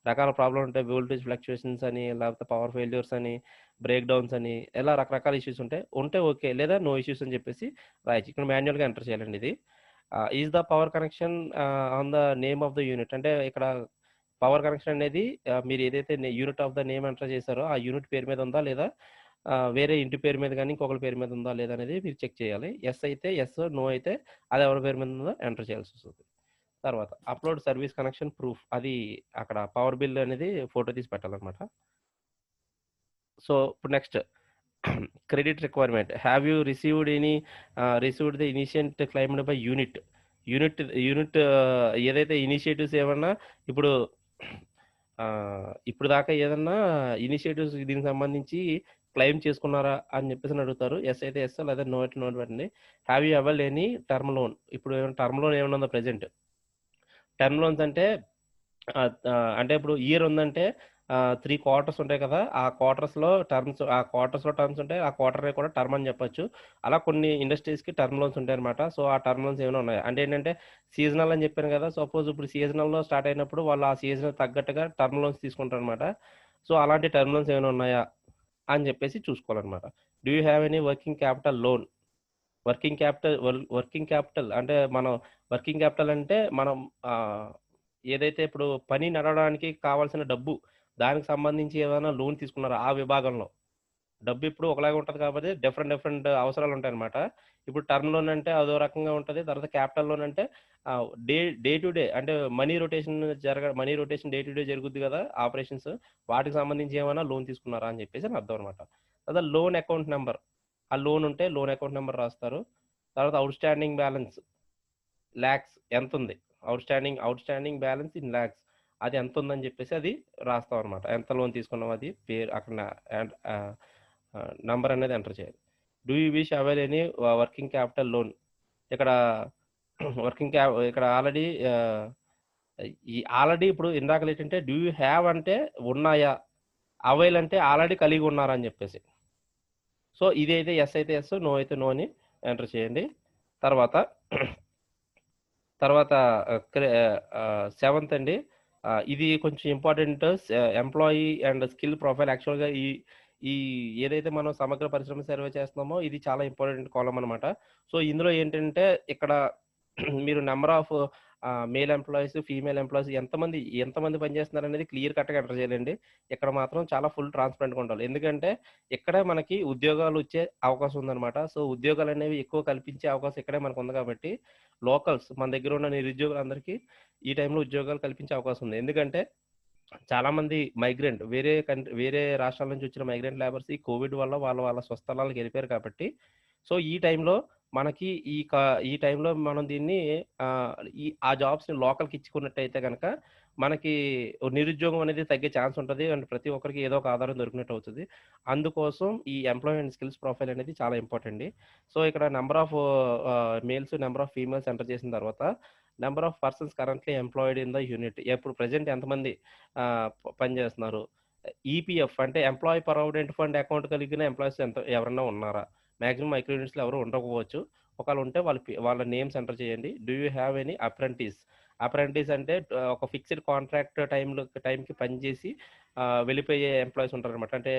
రకాల ప్రాబ్లమ్ ఉంటాయి. వోల్టేజ్ ఫ్లక్చుయేషన్స్ అని, లేకపోతే పవర్ ఫెయిల్యూర్స్ అని, బ్రేక్ డౌన్స్ అని ఇలా రకరకాల ఇష్యూస్ ఉంటాయి. ఉంటే ఓకే. లేదా నో ఇష్యూస్ అని చెప్పేసి రాయొచ్చు. ఇక్కడ మాన్యుయల్‌గా ఎంటర్ చేయాలండి ఇది. Is the power connection on the name of the unit. అంటే ఇక్కడ పవర్ కనెక్షన్ అనేది మీరు ఏదైతే unit of the name enter చేశారో, ఆ యూనిట్ పేరు మీద ఉందా? లేదా వేరే ఇంటి పేరు మీద గాని, ఇంకొకళ్ళ పేరు మీద ఉందా? లేదా? అనేది మీరు చెక్ చేయాలి. యెస్ అయితే యెస్, నో అయితే అది ఎవరి పేరు మీద ఉందో ఎంటర్ చేయాల్సొస్తది. తర్వాత అప్‌లోడ్ సర్వీస్ కనెక్షన్ ప్రూఫ్. అది అక్కడ పవర్ బిల్ అనేది ఫోటో తీసి పెట్టాలన్నమాట. సో, ఇప్పుడు next credit requirement. Have you received the initiate claimed by unit. Unit ఏదైతే ఇనిషియేటివ్స్ ఏమన్నా ఇప్పుడు ఇప్పుడు దాకా ఏదన్నా ఇనిషియేటివ్స్ దీనికి సంబంధించి క్లెయిమ్ చేసుకున్నారా అని చెప్పేసని అడుగుతారు. యెస్ అయితే యెస్, లేదా నో అయితే నో పెట్టండి. Have you availed any term loan. ఇప్పుడు టర్మ్ లోన్ ఏమన్నా ఉందా ప్రెజెంట్? టర్మ్ లోన్స్ అంటే అంటే ఇప్పుడు ఇయర్ ఉందంటే 3 క్వార్టర్స్ ఉంటాయి కదా! ఆ క్వార్టర్స్‌లో టర్మ్స్ ఉంటాయి. ఆ క్వార్టర్‌ని కూడా టర్మ్ అని చెప్పొచ్చు. అలా కొన్ని ఇండస్ట్రీస్‌కి టర్మ్ లోన్స్ ఉంటాయన్నమాట. సో, ఆ టర్మ్ లోన్స్ ఏమైనా ఉన్నాయా? అంటే ఏంటంటే సీజనల్ అని చెప్పాను కదా! సపోజ్ ఇప్పుడు సీజనల్‌లో స్టార్ట్ అయినప్పుడు వాళ్ళు ఆ సీజన్‌కి తగ్గట్టుగా టర్మ్ లోన్స్ తీసుకుంటారన్నమాట. సో, అలాంటి టర్మ్ లోన్స్ ఏమైనా ఉన్నాయా? అని చెప్పేసి చూసుకోవాలన్నమాట. Do you have any working capital loan? Working capital అంటే వర్కింగ్ క్యాపిటల్ అంటే మనం ఆహ్, ఏదైతే ఇప్పుడు పని నడవడానికి కావాల్సిన డబ్బు, దానికి సంబంధించి ఏదైనా లోన్ తీసుకున్నారా ఆ విభాగంలో? డబ్బు ఎప్పుడు ఒకలాగే ఉంటది కాబట్టి డిఫరెంట్ డిఫరెంట్ అవసరాలుంటాయన్నమాట. ఇప్పుడు టర్మ్ లోన్ అంటే అదో రకంగా ఉంటది. తర్వాత క్యాపిటల్ లోన్ అంటే డే డే టు డే అంటే money rotation day to day జరుగుద్ది గదా! ఆపరేషన్స్. వాటికి సంబంధించి ఏమైనా లోన్ తీసుకున్నారా అని చెప్పేసి అని అర్థం అనమాట. తర్వాత లోన్ అకౌంట్ నంబర్. ఆ లోన్ ఉంటే లోన్ అకౌంట్ నంబర్ రాస్తారు. తర్వాత ఔట్‌స్టాండింగ్ బ్యాలెన్స్ లాక్స్ ఎంతుంది? Outstanding balance in lakhs. అది ఎంతుందని జెప్పేసి అది రాస్తామనమాట. ఎంత లోన్ తీసుకున్నాం అది పేరు అక్కడ నంబర్ అనేది ఎంటర్ చేయాలి. Do you wish avail any working capital loan. ఇక్కడ ఇక్కడ ఆల్రెడీ ఇప్పుడు ఇందాకలేంటంటే డూ యూ హావ్ అంటే ఉన్నాయా? అవైల్ అంటే ఆల్రెడీ కలిగి ఉన్నారా అని జెప్పేసి. సో, ఇదైతే యెస్ అయితే యెస్, నో అయితే నో అని ఎంటర్ చేయండి. తర్వాత తర్వాత సెవెంత్ అండి. ఇది కొంచెం important. Employee and skill profile యాక్చువల్‌గా ఈ ఈ ఏదైతే మనం సమగ్ర పరిశ్రమ సర్వే చేస్తున్నామో ఇది చాలా ఇంపార్టెంట్ కాలమ్ అనమాట. సో, ఇందులో ఏంటంటే ఇక్కడ మీరు number of male employees, female employees ఎంతమంది పనిచేస్తున్నారనేది క్లియర్ కట్‌గా ఎంటర్ చేయాలండి. ఇక్కడ మాత్రం చాలా ఫుల్ ట్రాన్స్‌పరెంట్‌గా ఉండాలి. ఎందుకంటే ఇక్కడే మనకి ఉద్యోగాలొచ్చే అవకాశం ఉందనమాట. సో, ఉద్యోగాలనేవి ఎక్కువ కల్పించే అవకాశం ఇక్కడే మనకుంది కాబట్టి లోకల్స్ మన దగ్గర ఉన్న నిరుద్యోగులందరికీ ఈ టైంలో ఉద్యోగాలు కల్పించే అవకాశం ఉంది. ఎందుకంటే చాలామంది వేరే రాష్ట్రాల నుంచి వచ్చిన మైగ్రెంట్ లేబర్స్ ఈ కోవిడ్ వల్ల వాళ్ళ వాళ్ళ స్వస్థలాలకు వెళ్ళిపోయారు కాబట్టి, సో, మనకి ఈ క ఈ టైంలో మనం దీన్ని ఆహ్, ఆ జాబ్స్‌ని లోకల్‌కి ఇచ్చుకున్నట్టయితే గనక మనకి నిరుద్యోగం అనేది తగ్గే ఛాన్స్ ఉంటది. అండ్ ప్రతి ఒక్కరికి ఏదో ఒక ఆధారం దొరికినట్టు అవుతది. అందుకోసం ఈ ఎంప్లాయీ అండ్ స్కిల్స్ ప్రొఫైల్ అనేది చాలా ఇంపార్టెంట్ అండి. సో, ఇక్కడ males, number of females enter చేసిన తర్వాత number of persons currently employed in the unit. ఇప్పుడు ప్రెజెంట్ ఎంతమంది పని చేస్తున్నారు? ఈపీఎఫ్ అంటే ఎంప్లాయీ ప్రావిడెంట్ ఫండ్ అకౌంట్ కలిగిన ఎంప్లాయీస్ ఎవరన్నా ఉన్నారా? మాక్సిమం మైక్రో యూనిట్స్‌లో ఎవరు ఉండకపోవచ్చు. ఒకవేళ ఉంటే వాళ్ళ నేమ్స్ ఎంటర్ చేయండి. Do you have any apprentice? Apprentice అంటే ఒక ఫిక్స్డ్ కాంట్రాక్ట్ టైమ్‌కి పనిచేసి వెళ్ళిపోయే ఎంప్లాయీస్ ఉంటారనమాట. అంటే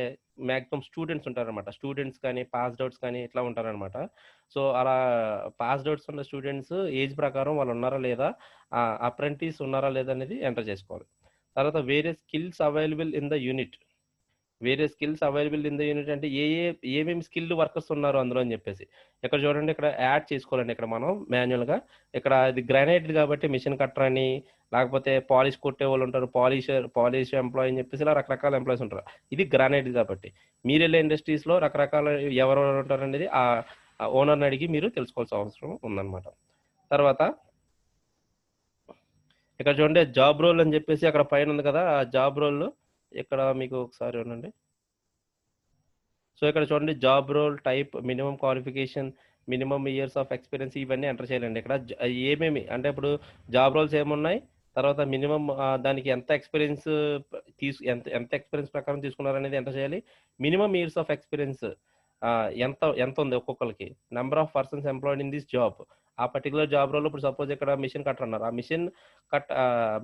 మాక్సిమం స్టూడెంట్స్ ఉంటారనమాట. స్టూడెంట్స్ కానీ, పాస్డ్ ఔట్స్ కానీ ఇట్లా ఉంటారనమాట. సో, అలా పాస్డ్ ఔట్స్ ఉన్న స్టూడెంట్స్ ఏజ్ ప్రకారం వాళ్ళు ఉన్నారా లేదా? అప్రెంటిస్ ఉన్నారా లేదా అనేది ఎంటర్ చేసుకోవాలి. తర్వాత వేరే skills available in the unit. వేరే skills available in the unit అంటే ఏమేమి స్కిల్డ్ వర్కర్స్ ఉన్నారు అందులో అని చెప్పేసి. ఇక్కడ చూడండి, ఇక్కడ యాడ్ చేసుకోవాలండి ఇక్కడ మనం మాన్యువల్‌గా. ఇక్కడ ఇది గ్రానైట్ కాబట్టి మిషన్ కట్టర్ అని, లేకపోతే పాలిష్ కొట్టేవాళ్ళు ఉంటారు. పాలిష్ ఎంప్లాయీ అని చెప్పేసి ఇలా రకరకాల ఎంప్లాయీస్ ఉంటారు. ఇది గ్రానైట్ కాబట్టి. మీరెళ్ళే ఇండస్ట్రీస్‌లో రకరకాల ఎవరెవరు ఉంటారనేది ఓనర్‌ని అడిగి మీరు తెలుసుకోవాల్సిన అవసరం ఉందన్నమాట. తర్వాత ఇక్కడ చూడండి, జాబ్ రోల్ అని చెప్పేసి అక్కడ పైన ఉంది కదా! ఆ జాబ్ రోల్ ఇక్కడ మీకు ఒకసారి ఉండండి. సో ఇక్కడ చూడండి, job role type, minimum qualification, minimum years of experience ఇవన్నీ ఎంటర్ చేయాలండి. ఇక్కడ ఏమేమి అంటే ఇప్పుడు జాబ్ రోల్స్ ఏమున్నాయి, తర్వాత మినిమం దానికి ఎంత ఎక్స్పీరియన్స్ ఎంత ఎంత ఎక్స్పీరియన్స్ ప్రకారం తీసుకున్నారనేది ఎంటర్ చేయాలి. మినిమం ఇయర్స్ ఆఫ్ ఎక్స్పీరియన్స్ ఎంత ఎంత ఉంది ఒక్కొక్కరికి. Number of persons employed in this job. ఆ పర్టికులర్ జాబ్ రోల్ ఇప్పుడు సపోజ్ ఇక్కడ మిషన్ కట్టర్ అన్నారు. ఆ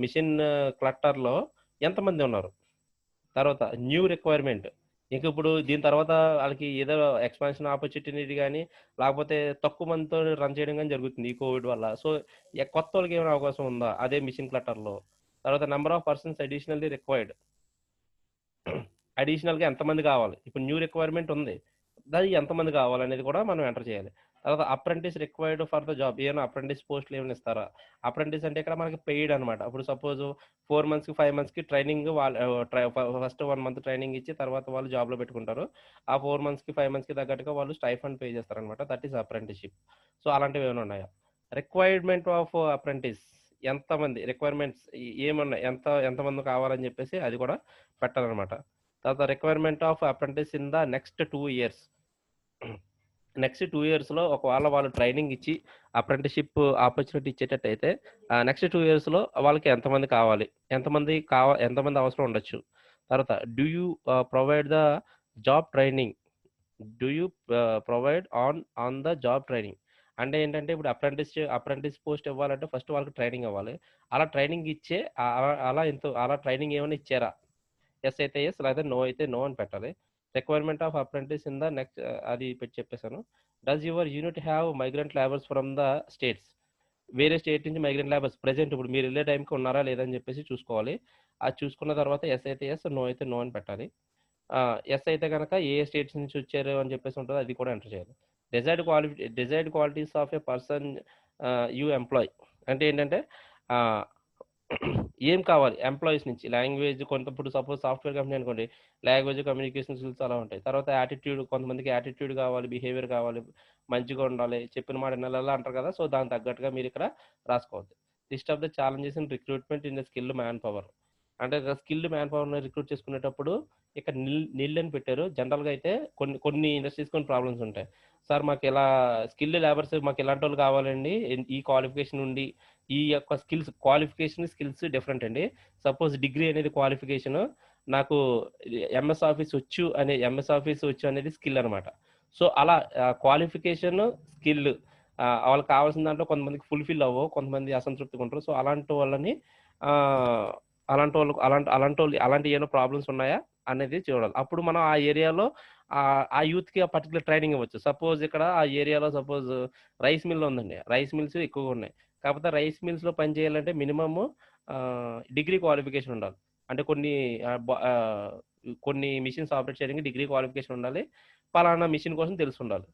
మిషన్ క్లట్టర్‌లో ఎంతమంది ఉన్నారు? తర్వాత న్యూ రిక్వైర్మెంట్. ఇంక ఇప్పుడు దీని తర్వాత ఆళ్ళకి ఏదో ఎక్స్‌పాన్షన్ ఆపర్చునిటీ గాని, లేకపోతే తక్కువ మందితో రన్ చేయడం గాని జరుగుతుంది ఈ కోవిడ్ వల్ల. సో, కొత్తోళ్ళకి ఏమైనా అవకాశం ఉందా? అదే మిషన్ క్లటర్‌లో. తర్వాత number of persons additionally required. అడిషనల్‌గా ఎంతమంది కావాలి? ఇప్పుడు న్యూ రిక్వైర్మెంట్ ఉంది. దానికి ఎంతమంది కావాలనేది కూడా మనం ఎంటర్ చేయాలి. తర్వాత apprentice required for the job. ఏమైనా అప్రెంటిస్ పోస్ట్‌లు ఏమైనా ఇస్తారా? అప్రెంటిస్ అంటే ఇక్కడ మనకి పెయిడ్ అనమాట. ఇప్పుడు సపోజ్ 4 మంత్స్‌కి, 5 మంత్స్‌కి ట్రైనింగ్ వాళ్ళు ఫస్ట్ 1 మంత్ ట్రైనింగ్ ఇచ్చి తర్వాత వాళ్ళు జాబ్‌లో పెట్టుకుంటారు. ఆ 4 మంత్స్‌కి, 5 మంత్స్‌కి తగ్గట్టుగా వాళ్ళు స్టైఫండ్ పే చేస్తారనమాట. That is apprenticeship. సో, అలాంటివి ఏమైనా ఉన్నాయా? Requirement of apprentice. ఎంతమంది రిక్వైర్మెంట్స్ ఏమున్నాయి? ఎంతమంది కావాలని చెప్పేసి అది కూడా పెట్టాలనమాట. తర్వాత requirement of apprentice in the next 2 years. Next 2 ఇయర్స్‌లో ఒకవేళ వాళ్ళు ట్రైనింగ్ ఇచ్చి అప్రెంటిస్‌షిప్ ఆపర్చునిటీ ఇచ్చేటట్టయితే నెక్స్ట్ 2 ఇయర్స్‌లో వాళ్ళకి ఎంతమంది కావాలి? ఎంతమంది అవసరం ఉండొచ్చు? తర్వాత do you provide the job training? Do you provide on the job training? అంటే ఏంటంటే ఇప్పుడు అప్రెంటిస్ పోస్ట్ ఇవ్వాలంటే ఫస్ట్ వాళ్ళకి ట్రైనింగ్ ఇవ్వాలి. అలా ట్రైనింగ్ ఇచ్చే అలా ట్రైనింగ్ ఏమైనా ఇచ్చారా? యెస్ అయితే యెస్, లేదా నో అయితే నో అని పెట్టాలి. Requirement of apprentice in the next అది పెట్టి చెప్పేసాను. Does your unit have migrant labours from the states? వేరే స్టేట్ నుంచి మైగ్రెంట్ లేబర్స్ ప్రెజెంట్ ఇప్పుడు మీరెళ్ళే టైంకి ఉన్నారా లేదా అని చెప్పేసి చూసుకోవాలి. అది చూసుకున్న తర్వాత యెస్ అయితే యెస్, నో అయితే నో అని పెట్టాలి. యెస్ అయితే గనక ఏ స్టేట్స్ నుంచి వచ్చారు అని చెప్పేసి ఉంటదో అది కూడా ఎంటర్ చేయాలి. Desired qualities of a person you employ. అంటే ఏంటంటే ఆహ్, ఏం కావాలి ఎంప్లాయీస్ నుంచి? లాంగ్వేజ్ ఇప్పుడు సపోజ్ సాఫ్ట్‌వేర్ కంపెనీ అనుకోండి. లాంగ్వేజ్, కమ్యూనికేషన్ స్కిల్స్ అలా ఉంటాయి. తర్వాత యాటిట్యూడ్, కొంతమందికి యాటిట్యూడ్ కావాలి, బిహేవియర్ కావాలి, మంచిగా ఉండాలి, చెప్పిన మాట వినాలి అలా అంటారు కదా! సో, దానికి తగ్గట్టుగా మీరిక్కడ రాసుకోవాలి. List of the challenges in recruitment in the skilled man power. అంటే స్కిల్డ్ మ్యాన్ పవర్‌ని రిక్రూట్ చేసుకునేటప్పుడు ఇక్కడ నిల్ అని పెట్టారు. జనరల్‌గా అయితే కొన్ని కొన్ని ఇండస్ట్రీస్ కొన్ని ప్రాబ్లమ్స్ ఉంటాయి. సార్ మాకిలా స్కిల్డ్ లేబర్స్ మాకు ఇలాంటోళ్ళు కావాలండి. ఈ క్వాలిఫికేషన్ ఉండి ఈ యొక్క స్కిల్స్ డిఫరెంట్ అండి. సపోజ్ డిగ్రీ అనేది క్వాలిఫికేషను. నాకు ఎంఎస్ ఆఫీస్ వచ్చు అనేది స్కిల్ అనమాట. సో, అలా క్వాలిఫికేషన్, స్కిల్ వాళ్ళకి కావాల్సిన దాంట్లో కొంతమందికి ఫుల్‌ఫిల్ అవ్వవు. కొంతమంది అసంతృప్తిగా ఉంటారు. సో, అలాంటి వాళ్ళని ఆహ్, అలాంటోళ్ళకు అలాంటి ఏమైనా ప్రాబ్లమ్స్ ఉన్నాయా అనేది చూడాలి. అప్పుడు మనం ఆ ఏరియాలో ఆ యూత్‌కి ఆ పర్టిక్యులర్ ట్రైనింగ్ ఇవ్వచ్చు. సపోజ్ ఇక్కడ ఆ ఏరియాలో రైస్ మిల్ ఉందండి. రైస్ మిల్స్ ఎక్కువగా ఉన్నాయి. కాకపోతే రైస్ మిల్స్‌లో పని చేయాలంటే మినిమమ్ డిగ్రీ క్వాలిఫికేషన్ ఉండాలి. అంటే కొన్ని మెషిన్స్ ఆపరేట్ చేయడానికి డిగ్రీ క్వాలిఫికేషన్ ఉండాలి. పలానా మెషిన్ కోసం తెలిసుండాలి.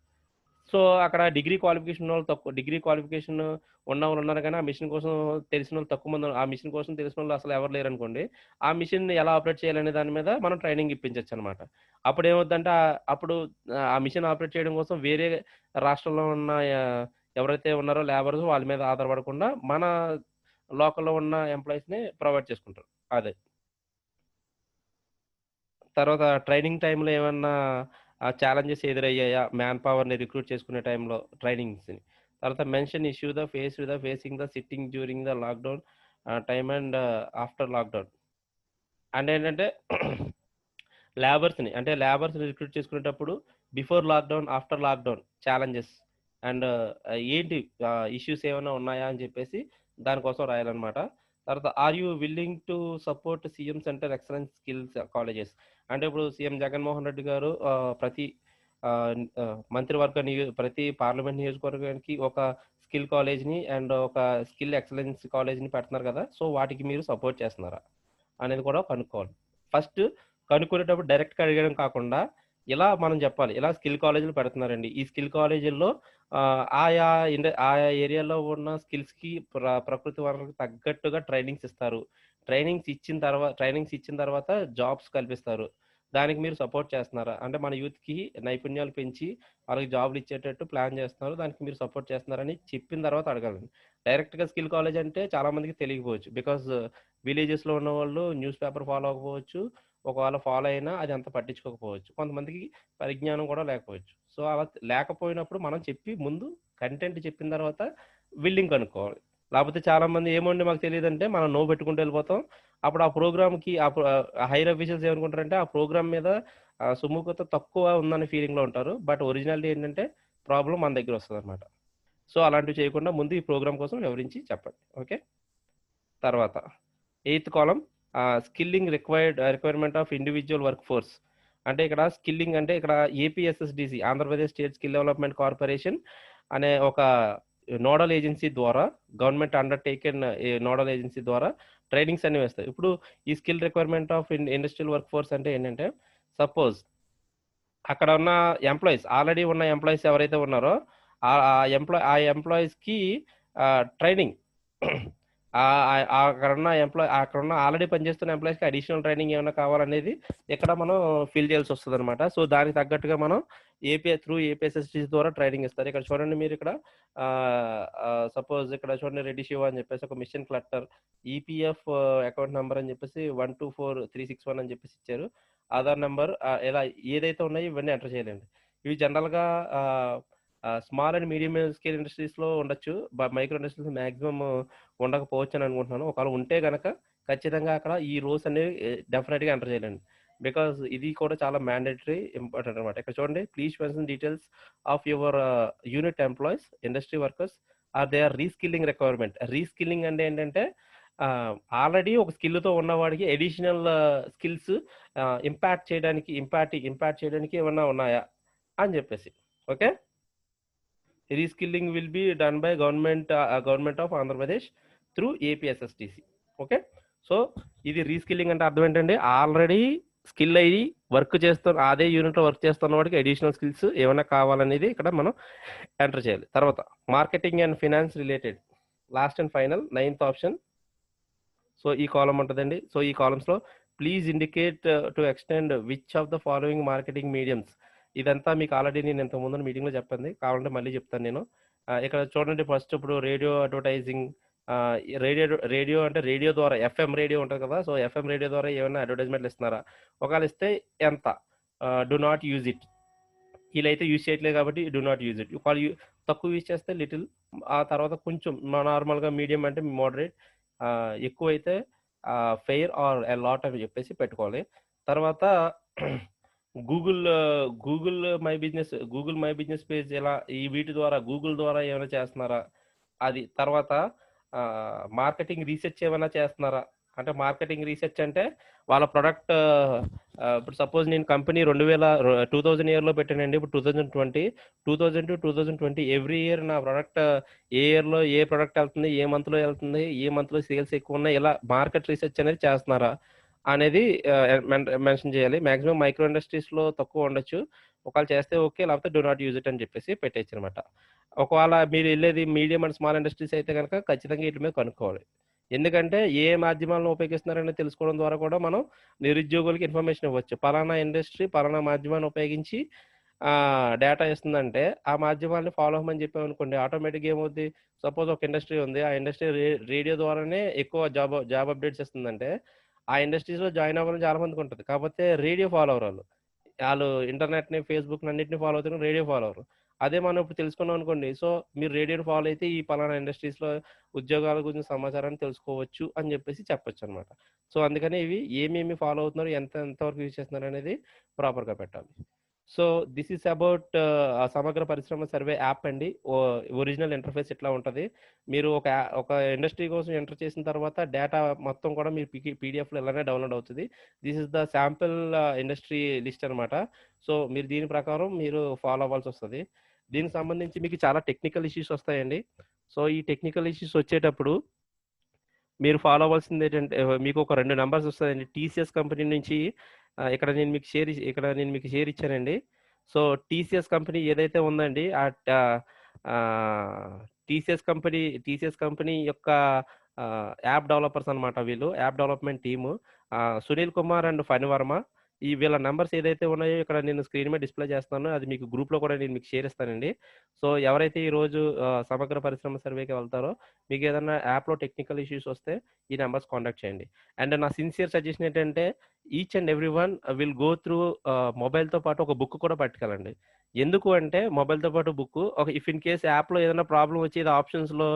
సో, అక్కడ డిగ్రీ క్వాలిఫికేషన్ ఉన్నవాళ్ళు ఉన్నారు గానీ, ఆ మెషిన్ కోసం తెలిసినోళ్ళు తక్కువ మంది ఆ మెషిన్ కోసం తెలిసినోళ్ళు అసలు ఎవరు లేరనుకోండి. ఆ మెషిన్‌ని ఎలా ఆపరేట్ చేయాలనే దాని మీద మనం ట్రైనింగ్ ఇప్పించొచ్చనమాట. అప్పుడేమవుద్దంటే ఆ మెషిన్ ఆపరేట్ చేయడం కోసం వేరే రాష్ట్రంలో ఉన్న ఎవరైతే ఉన్నారో లేబర్స్ వాళ్ళ మీద ఆధారపడకుండా మన లోకల్‌లో ఉన్న ఎంప్లాయీస్‌ని ప్రొవైడ్ చేసుకుంటారు. అదే. తర్వాత ట్రైనింగ్ టైమ్‌లో ఏమన్నా ఛాలెంజెస్ ఎదురయ్యాయా? మ్యాన్ పవర్‌ని రిక్రూట్ చేసుకునే టైంలో ట్రైనింగ్స్‌ని. తర్వాత facing the sitting during the lockdown time and after lockdown. అంటే ఏంటంటే లేబర్స్‌ని రిక్రూట్ చేసుకునేటప్పుడు before lockdown, after lockdown challenges and ఏంటి ఇష్యూస్ ఏమైనా ఉన్నాయా అని చెప్పేసి దానికోసం రాయాలన్నమాట. తర్వాత are you willing to support CM centre excellence skills colleges. అంటే ఇప్పుడు సీఎం జగన్మోహన్ రెడ్డి గారు ప్రతి పార్లమెంట్ నియోజకవర్గానికి ఒక స్కిల్ కాలేజ్‌ని అండ్ ఒక స్కిల్ ఎక్సలెన్స్ కాలేజ్‌ని పెడుతున్నారు కదా! సో, వాటికి మీరు సపోర్ట్ చేస్తున్నారా? అనేది కూడా కనుక్కోవాలి. ఫస్ట్ కనుక్కునేటప్పుడు డైరెక్ట్‌గా అడగడం కాకుండా, ఇలా మనం చెప్పాలి. ఇలా స్కిల్ కాలేజీలు పెడుతున్నారండి. ఈ స్కిల్ కాలేజీల్లో ఆయా ఏరియాలో ఉన్న స్కిల్స్‌కి ప్రకృతి వనరులకు తగ్గట్టుగా ట్రైనింగ్స్ ఇస్తారు. ట్రైనింగ్స్ ఇచ్చిన తర్వాత జాబ్స్ కల్పిస్తారు. దానికి మీరు సపోర్ట్ చేస్తున్నారా? అంటే మన యూత్‌కి నైపుణ్యాలు పెంచి వాళ్ళకి జాబ్‌లు ఇచ్చేటట్టు ప్లాన్ చేస్తున్నారు. దానికి మీరు సపోర్ట్ చేస్తున్నారని చెప్పిన తర్వాత అడగాలండి. డైరెక్ట్‌గా స్కిల్ కాలేజ్ అంటే చాలా మందికి తెలియకపోవచ్చు. బికాజ్ విలేజెస్‌లో ఉన్నవాళ్ళు న్యూస్ పేపర్ ఫాలో అవ్వకపోవచ్చు. ఒకవేళ ఫాలో అయినా అది అంత పట్టించుకోకపోవచ్చు. కొంతమందికి పరిజ్ఞానం కూడా లేకపోవచ్చు. సో, అలా లేకపోయినప్పుడు మనం చెప్పి ముందు కంటెంట్ చెప్పిన తర్వాత బిల్డింగ్ కనుక్కోవాలి. లేపోతే చాలామంది ఏమోండి మాకు తెలీదంటే మనం నో పెట్టుకుంటూ వెళ్ళిపోతాం. అప్పుడు ఆ ప్రోగ్రామ్‌కి హైర్ అఫీషియల్స్ ఏమనుకుంటారంటే ఆ ప్రోగ్రామ్ మీద సుముఖత తక్కువ ఉందనే ఫీలింగ్‌లో ఉంటారు. బట్ ఒరిజినాలిటీ ఏంటంటే ప్రాబ్లమ్ మన దగ్గర వస్తదనమాట. సో, అలాంటివి చేయకుండా ముందు ఈ ప్రోగ్రామ్ కోసం వివరించి చెప్పండి. ఓకే. తర్వాత eighth column requirement of individual work force. అంటే ఇక్కడ స్కిల్లింగ్ అంటే ఇక్కడ APSSDC Andhra Pradesh state skill development corporation అనే ఒక నోడల్ ఏజెన్సీ ద్వారా గవర్నమెంట్ అండర్టేకెన్ నోడల్ ఏజెన్సీ ద్వారా ట్రైనింగ్స్ అన్ని వేస్తాయి. ఇప్పుడు ఈ skill requirement of industrial work force అంటే ఏంటంటే సపోజ్ అక్కడ ఉన్న ఆల్రెడీ ఉన్న ఎంప్లాయీస్ ఎవరైతే ఉన్నారో ఆ ఎంప్లాయీస్‌కి ట్రైనింగ్ అక్కడున్న ఆల్రెడీ పనిచేస్తున్న ఎంప్లాయీస్‌కి అడిషనల్ ట్రైనింగ్ ఏమైనా కావాలనేది ఇక్కడ మనం ఫిల్ చేయాల్సి వస్తదనమాట. సో, దానికి తగ్గట్టుగా మనం ఏపీఎస్ఎస్‌డిసి ద్వారా ట్రైనింగ్ ఇస్తారు. ఇక్కడ చూడండి మీరిక్కడ సపోజ్ ఇక్కడ చూడండి రెడ్డి శివ అని చెప్పేసి ఒక మిషన్ క్లట్టర్, ఈపీఎఫ్ అకౌంట్ నంబర్ అని చెప్పేసి 124361 అని చెప్పేసి ఇచ్చారు. ఆధార్ నంబర్ ఇలా ఏదైతే ఉన్నాయో ఇవన్నీ ఎంటర్ చేయాలండి. ఇవి జనరల్‌గా ఆహ్, ఆహ్, స్మాల్ అండ్ మీడియం స్కేల్ ఇండస్ట్రీస్‌లో ఉండొచ్చు. మైక్రో ఇండస్ట్రీస్ మాక్సిమం ఉండకపోవచ్చని అనుకుంటున్నాను. ఒకవేళ ఉంటే గనక ఖచ్చితంగా అక్కడ ఈ రోస్ అనేవి డెఫినిట్‌గా ఎంటర్ చేయాలండి. బికాజ్ ఇది కూడా చాలా మ్యాండేటరీ ఇంపార్టెంట్ అనమాట. ఇక్కడ చూడండి please mention details of your unit employees, industry workers they are reskilling requirement. Reskilling అంటే ఏంటంటే ఆల్రెడీ ఒక స్కిల్‌తో ఉన్నవాడికి అడిషనల్ స్కిల్స్ ఇంపాక్ట్ చేయడానికి ఏమన్నా ఉన్నాయా అని చెప్పేసి. Okay. Reskilling will be done by government of Andhra Pradesh through APSSDC. Okay. So, ఇది రీస్కిల్లింగ్ అంటే అర్థం ఏంటండి? ఆల్రెడీ స్కిల్ అయ్యి అదే యూనిట్‌లో వర్క్ చేస్తున్న వాడికి అడిషనల్ స్కిల్స్ ఏమైనా కావాలనేది ఇక్కడ మనం ఎంటర్ చేయాలి. తర్వాత marketing and finance related last and final ninth option. So, ఈ కాలమ్ ఉంటదండి. సో, ఈ కాలమ్స్‌లో please indicate to extent which of the following marketing mediums. ఇదంతా మీకు ఆల్రెడీ నేను ఇంతకు ముందు మీటింగ్‌లో చెప్పింది. కావాలంటే మళ్ళీ చెప్తాను నేను. ఇక్కడ చూడండి ఫస్ట్ ఇప్పుడు రేడియో అడ్వర్టైజింగ్, ఆహ్, రేడియో రేడియో అంటే రేడియో ద్వారా ఎఫ్ఎం రేడియో ఉంటది కదా! సో, ఎఫ్ఎం రేడియో ద్వారా ఏమన్నా అడ్వర్టైజ్‌మెంట్‌లు ఇస్తున్నారా? ఒకవేళ ఇస్తే ఎంత? Do not use it. ఈళ్ళైతే యూజ్ చేయట్లేదు కాబట్టి డు నాట్ యూజ్ ఇట్. ఒకవేళ తక్కువ యూజ్ చేస్తే లిటిల్, ఆ తర్వాత కొంచెం నార్మల్‌గా మీడియం అంటే మోడరేట్, ఎక్కువైతే ఫెయిర్ ఆర్ ఎ లాట్ అని చెప్పేసి పెట్టుకోవాలి. తర్వాత Google Google my business page ఈ వీటి ద్వారా గూగుల్ ద్వారా ఏమైనా చేస్తున్నారా? అది. తర్వాత మార్కెటింగ్ రీసెర్చ్ ఏమైనా చేస్తున్నారా? అంటే మార్కెటింగ్ రీసెర్చ్ అంటే వాళ్ళ ప్రొడక్ట్ ఇప్పుడు సపోజ్ నేను కంపెనీ 2000 ఇయర్‌లో పెట్టానండి. ఇప్పుడు 2020 ఎవ్రీ ఇయర్ నా ప్రొడక్ట్ ఏ ఇయర్‌లో ఏ ప్రొడక్ట్ ఎళ్తుంది? ఏ మంత్‌లో ఎళ్తుంది? ఏ మంత్‌లో సేల్స్ ఎక్కువున్నాయి? ఇలా మార్కెట్ రీసెర్చ్ అనేది చేస్తున్నారా? అనేది మెన్షన్ చేయాలి. మాక్సిమం మైక్రో ఇండస్ట్రీస్‌లో తక్కువ ఉండొచ్చు. ఒకవేళ చేస్తే ఓకే. లేకపోతే డు నాట్ యూజ్ ఇట్ అని చెప్పేసి పెట్టేయొచ్చనమాట. ఒకవేళ మీరెళ్ళేది మీడియం అండ్ స్మాల్ ఇండస్ట్రీస్ అయితే గనక ఖచ్చితంగా ఈట్లి మీద కనుక్కోవాలి. ఎందుకంటే ఏ మాధ్యమాలను ఉపయోగిస్తున్నారనేది తెలుసుకోవడం ద్వారా కూడా మనం నిరుద్యోగులకి ఇన్ఫర్మేషన్ ఇవ్వచ్చు. పలానా ఇండస్ట్రీ పలానా మాధ్యమాన్ని ఉపయోగించి డేటా ఇస్తుందంటే, ఆ మాధ్యమాల్ని ఫాలో అవ్వమని చెప్పామనుకోండి ఆటోమేటిక్‌గా ఏమవుద్ది? సపోజ్ ఒక ఇండస్ట్రీ ఉంది. ఆ ఇండస్ట్రీ రేడియో ద్వారానే ఎక్కువ జాబ్ అప్డేట్స్ ఇస్తుందంటే, ఆ ఇండస్ట్రీస్‌లో జాయిన్ అవ్వాలని చాలా మందికుంటది. కాపోతే రేడియో ఫాలో అవ్వరాళ్ళు. ఆళ్ళు ఇంటర్నెట్‌ని, ఫేస్‌బుక్‌ని అన్నిటిని ఫాలో అవుతారు. రేడియో ఫాలో అవ్వరు. అదే మనం ఇప్పుడు తెలుసుకున్నాం అనుకోండి. సో, మీరు రేడియోని ఫాలో అయితే ఈ పలానా ఇండస్ట్రీస్‌లో ఉద్యోగాల గురించి సమాచారాన్ని తెలుసుకోవచ్చు అని చెప్పేసి చెప్పొచ్చనమాట. సో, అందుకని ఇవి ఏమేమి ఫాలో అవుతున్నారు, ఎంత వరకు యూజ్ చేస్తున్నారనేది ప్రాపర్‌గా పెట్టాలి. సో, దిస్ ఈస్ అబౌట్ సమగ్ర పరిశ్రమ సర్వే యాప్ అండి. ఒరిజినల్ ఇంటర్‌ఫేస్ ఇట్లా ఉంటది. మీరు ఒక ఇండస్ట్రీ కోసం ఎంటర్ చేసిన తర్వాత డేటా మొత్తం కూడా మీరు పీడీఎఫ్‌లో ఇలానే డౌన్‌లోడ్ అవుతది. This is the sample industry list అనమాట. సో, మీరు దీని ప్రకారం మీరు ఫాలో అవ్వాల్సొస్తది. దీనికి సంబంధించి మీకు చాలా టెక్నికల్ ఇష్యూస్ వస్తాయండి. సో, ఈ టెక్నికల్ ఇష్యూస్ వచ్చేటప్పుడు మీరు ఫాలో అవ్వాల్సిందేంటంటే మీకు ఒక 2 నంబర్స్ వస్తాయండి. టీసీఎస్ కంపెనీ నుంచి ఇక్కడ నేను మీకు షేర్ ఇచ్చానండి. సో, టీసీఎస్ కంపెనీ ఏదైతే ఉందండి టీసీఎస్ కంపెనీ యొక్క యాప్ డెవలపర్స్ అనమాట వీళ్ళు. App development team. Sunil Kumar and Phani Varma. వీళ్ళ నంబర్స్ ఏదైతే ఉన్నాయో ఇక్కడ నేను స్క్రీన్ మీద డిస్‌ప్లే చేస్తున్నాను. అది మీకు గ్రూప్‌లో కూడా నేను మీకు షేర్ ఇస్తానండి. సో, ఎవరైతే ఈరోజు సమగ్ర పరిశ్రమ సర్వేకి వెళ్తారో మీకేదన్నా యాప్‌లో టెక్నికల్ ఇష్యూస్ వస్తే ఈ నంబర్స్ కాంటాక్ట్ చేయండి. అండ్ నా సిన్సియర్ సజెషన్ ఏంటంటే each and everyone will go through మొబైల్‌తో పాటు ఒక బుక్ కూడా పట్టుకెళ్ళండి. ఎందుకు అంటే మొబైల్‌తో పాటు బుక్కు ఇఫ్ ఇన్ కేస్ యాప్‌లో ఏదైనా ప్రాబ్లమ్ వచ్చి ఇది ఆప్షన్స్‌లో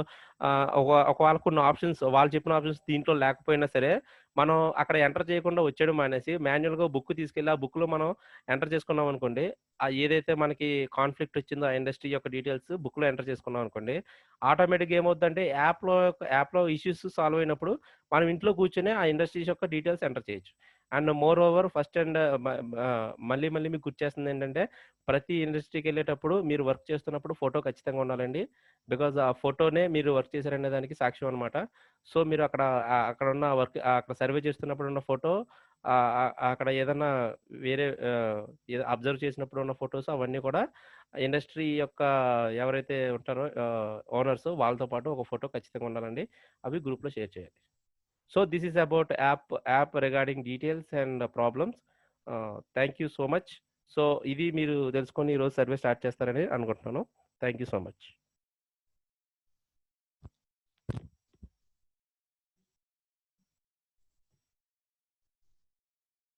ఒకవేళ కొన్ని ఆప్షన్స్ వాళ్ళు చెప్పిన ఆప్షన్స్ దీంట్లో లేకపోయినా సరే, మనం అక్కడ ఎంటర్ చేయకుండా వచ్చేయడం మానేసి మాన్యుయల్‌గా బుక్ తీసుకెళ్ళి, ఆ బుక్‌లో మనం ఎంటర్ చేసుకున్నామనుకోండి, ఏదైతే మనకి కాన్‌ఫ్లిక్ట్ వచ్చిందో ఆ ఇండస్ట్రీ యొక్క డీటెయిల్స్ బుక్‌లో ఎంటర్ చేసుకున్నామనుకోండి, ఆటోమేటిక్‌గా ఏమవుద్దంటే యాప్‌లో ఇష్యూస్ సాల్వ్ అయినప్పుడు మనం ఇంట్లో కూర్చొని ఆ ఇండస్ట్రీస్ యొక్క డీటెయిల్స్ ఎంటర్ చేయొచ్చు. And more over first and మళ్ళీ మళ్ళీ మీకు గుర్తు చేస్తుందేంటంటే, ప్రతి ఇండస్ట్రీకెళ్ళేటప్పుడు మీరు వర్క్ చేస్తున్నప్పుడు ఫోటో ఖచ్చితంగా ఉండాలండి. బికాజ్ ఆ ఫోటోనే మీరు వర్క్ చేశారనే దానికి సాక్ష్యం అనమాట. సో, మీరు అక్కడున్న అక్కడ సర్వే చేస్తున్నప్పుడు ఉన్న ఫోటో అక్కడ ఏదన్నా వేరే ఏదో అబ్జర్వ్ చేసినప్పుడు ఉన్న ఫోటోస్ అవన్నీ కూడా ఇండస్ట్రీ యొక్క ఎవరైతే ఉంటారో ఓనర్స్ వాళ్ళతో పాటు ఒక ఫోటో ఖచ్చితంగా ఉండాలండి. అవి గ్రూప్‌లో షేర్ చేయాలి. So, this is about app regarding details and problems. Thank you so much. So, ఇది మీరు తెలుసుకొని ఈరోజు సర్వే స్టార్ట్ చేస్తారని అనుకుంటున్నాను. Thank you so much.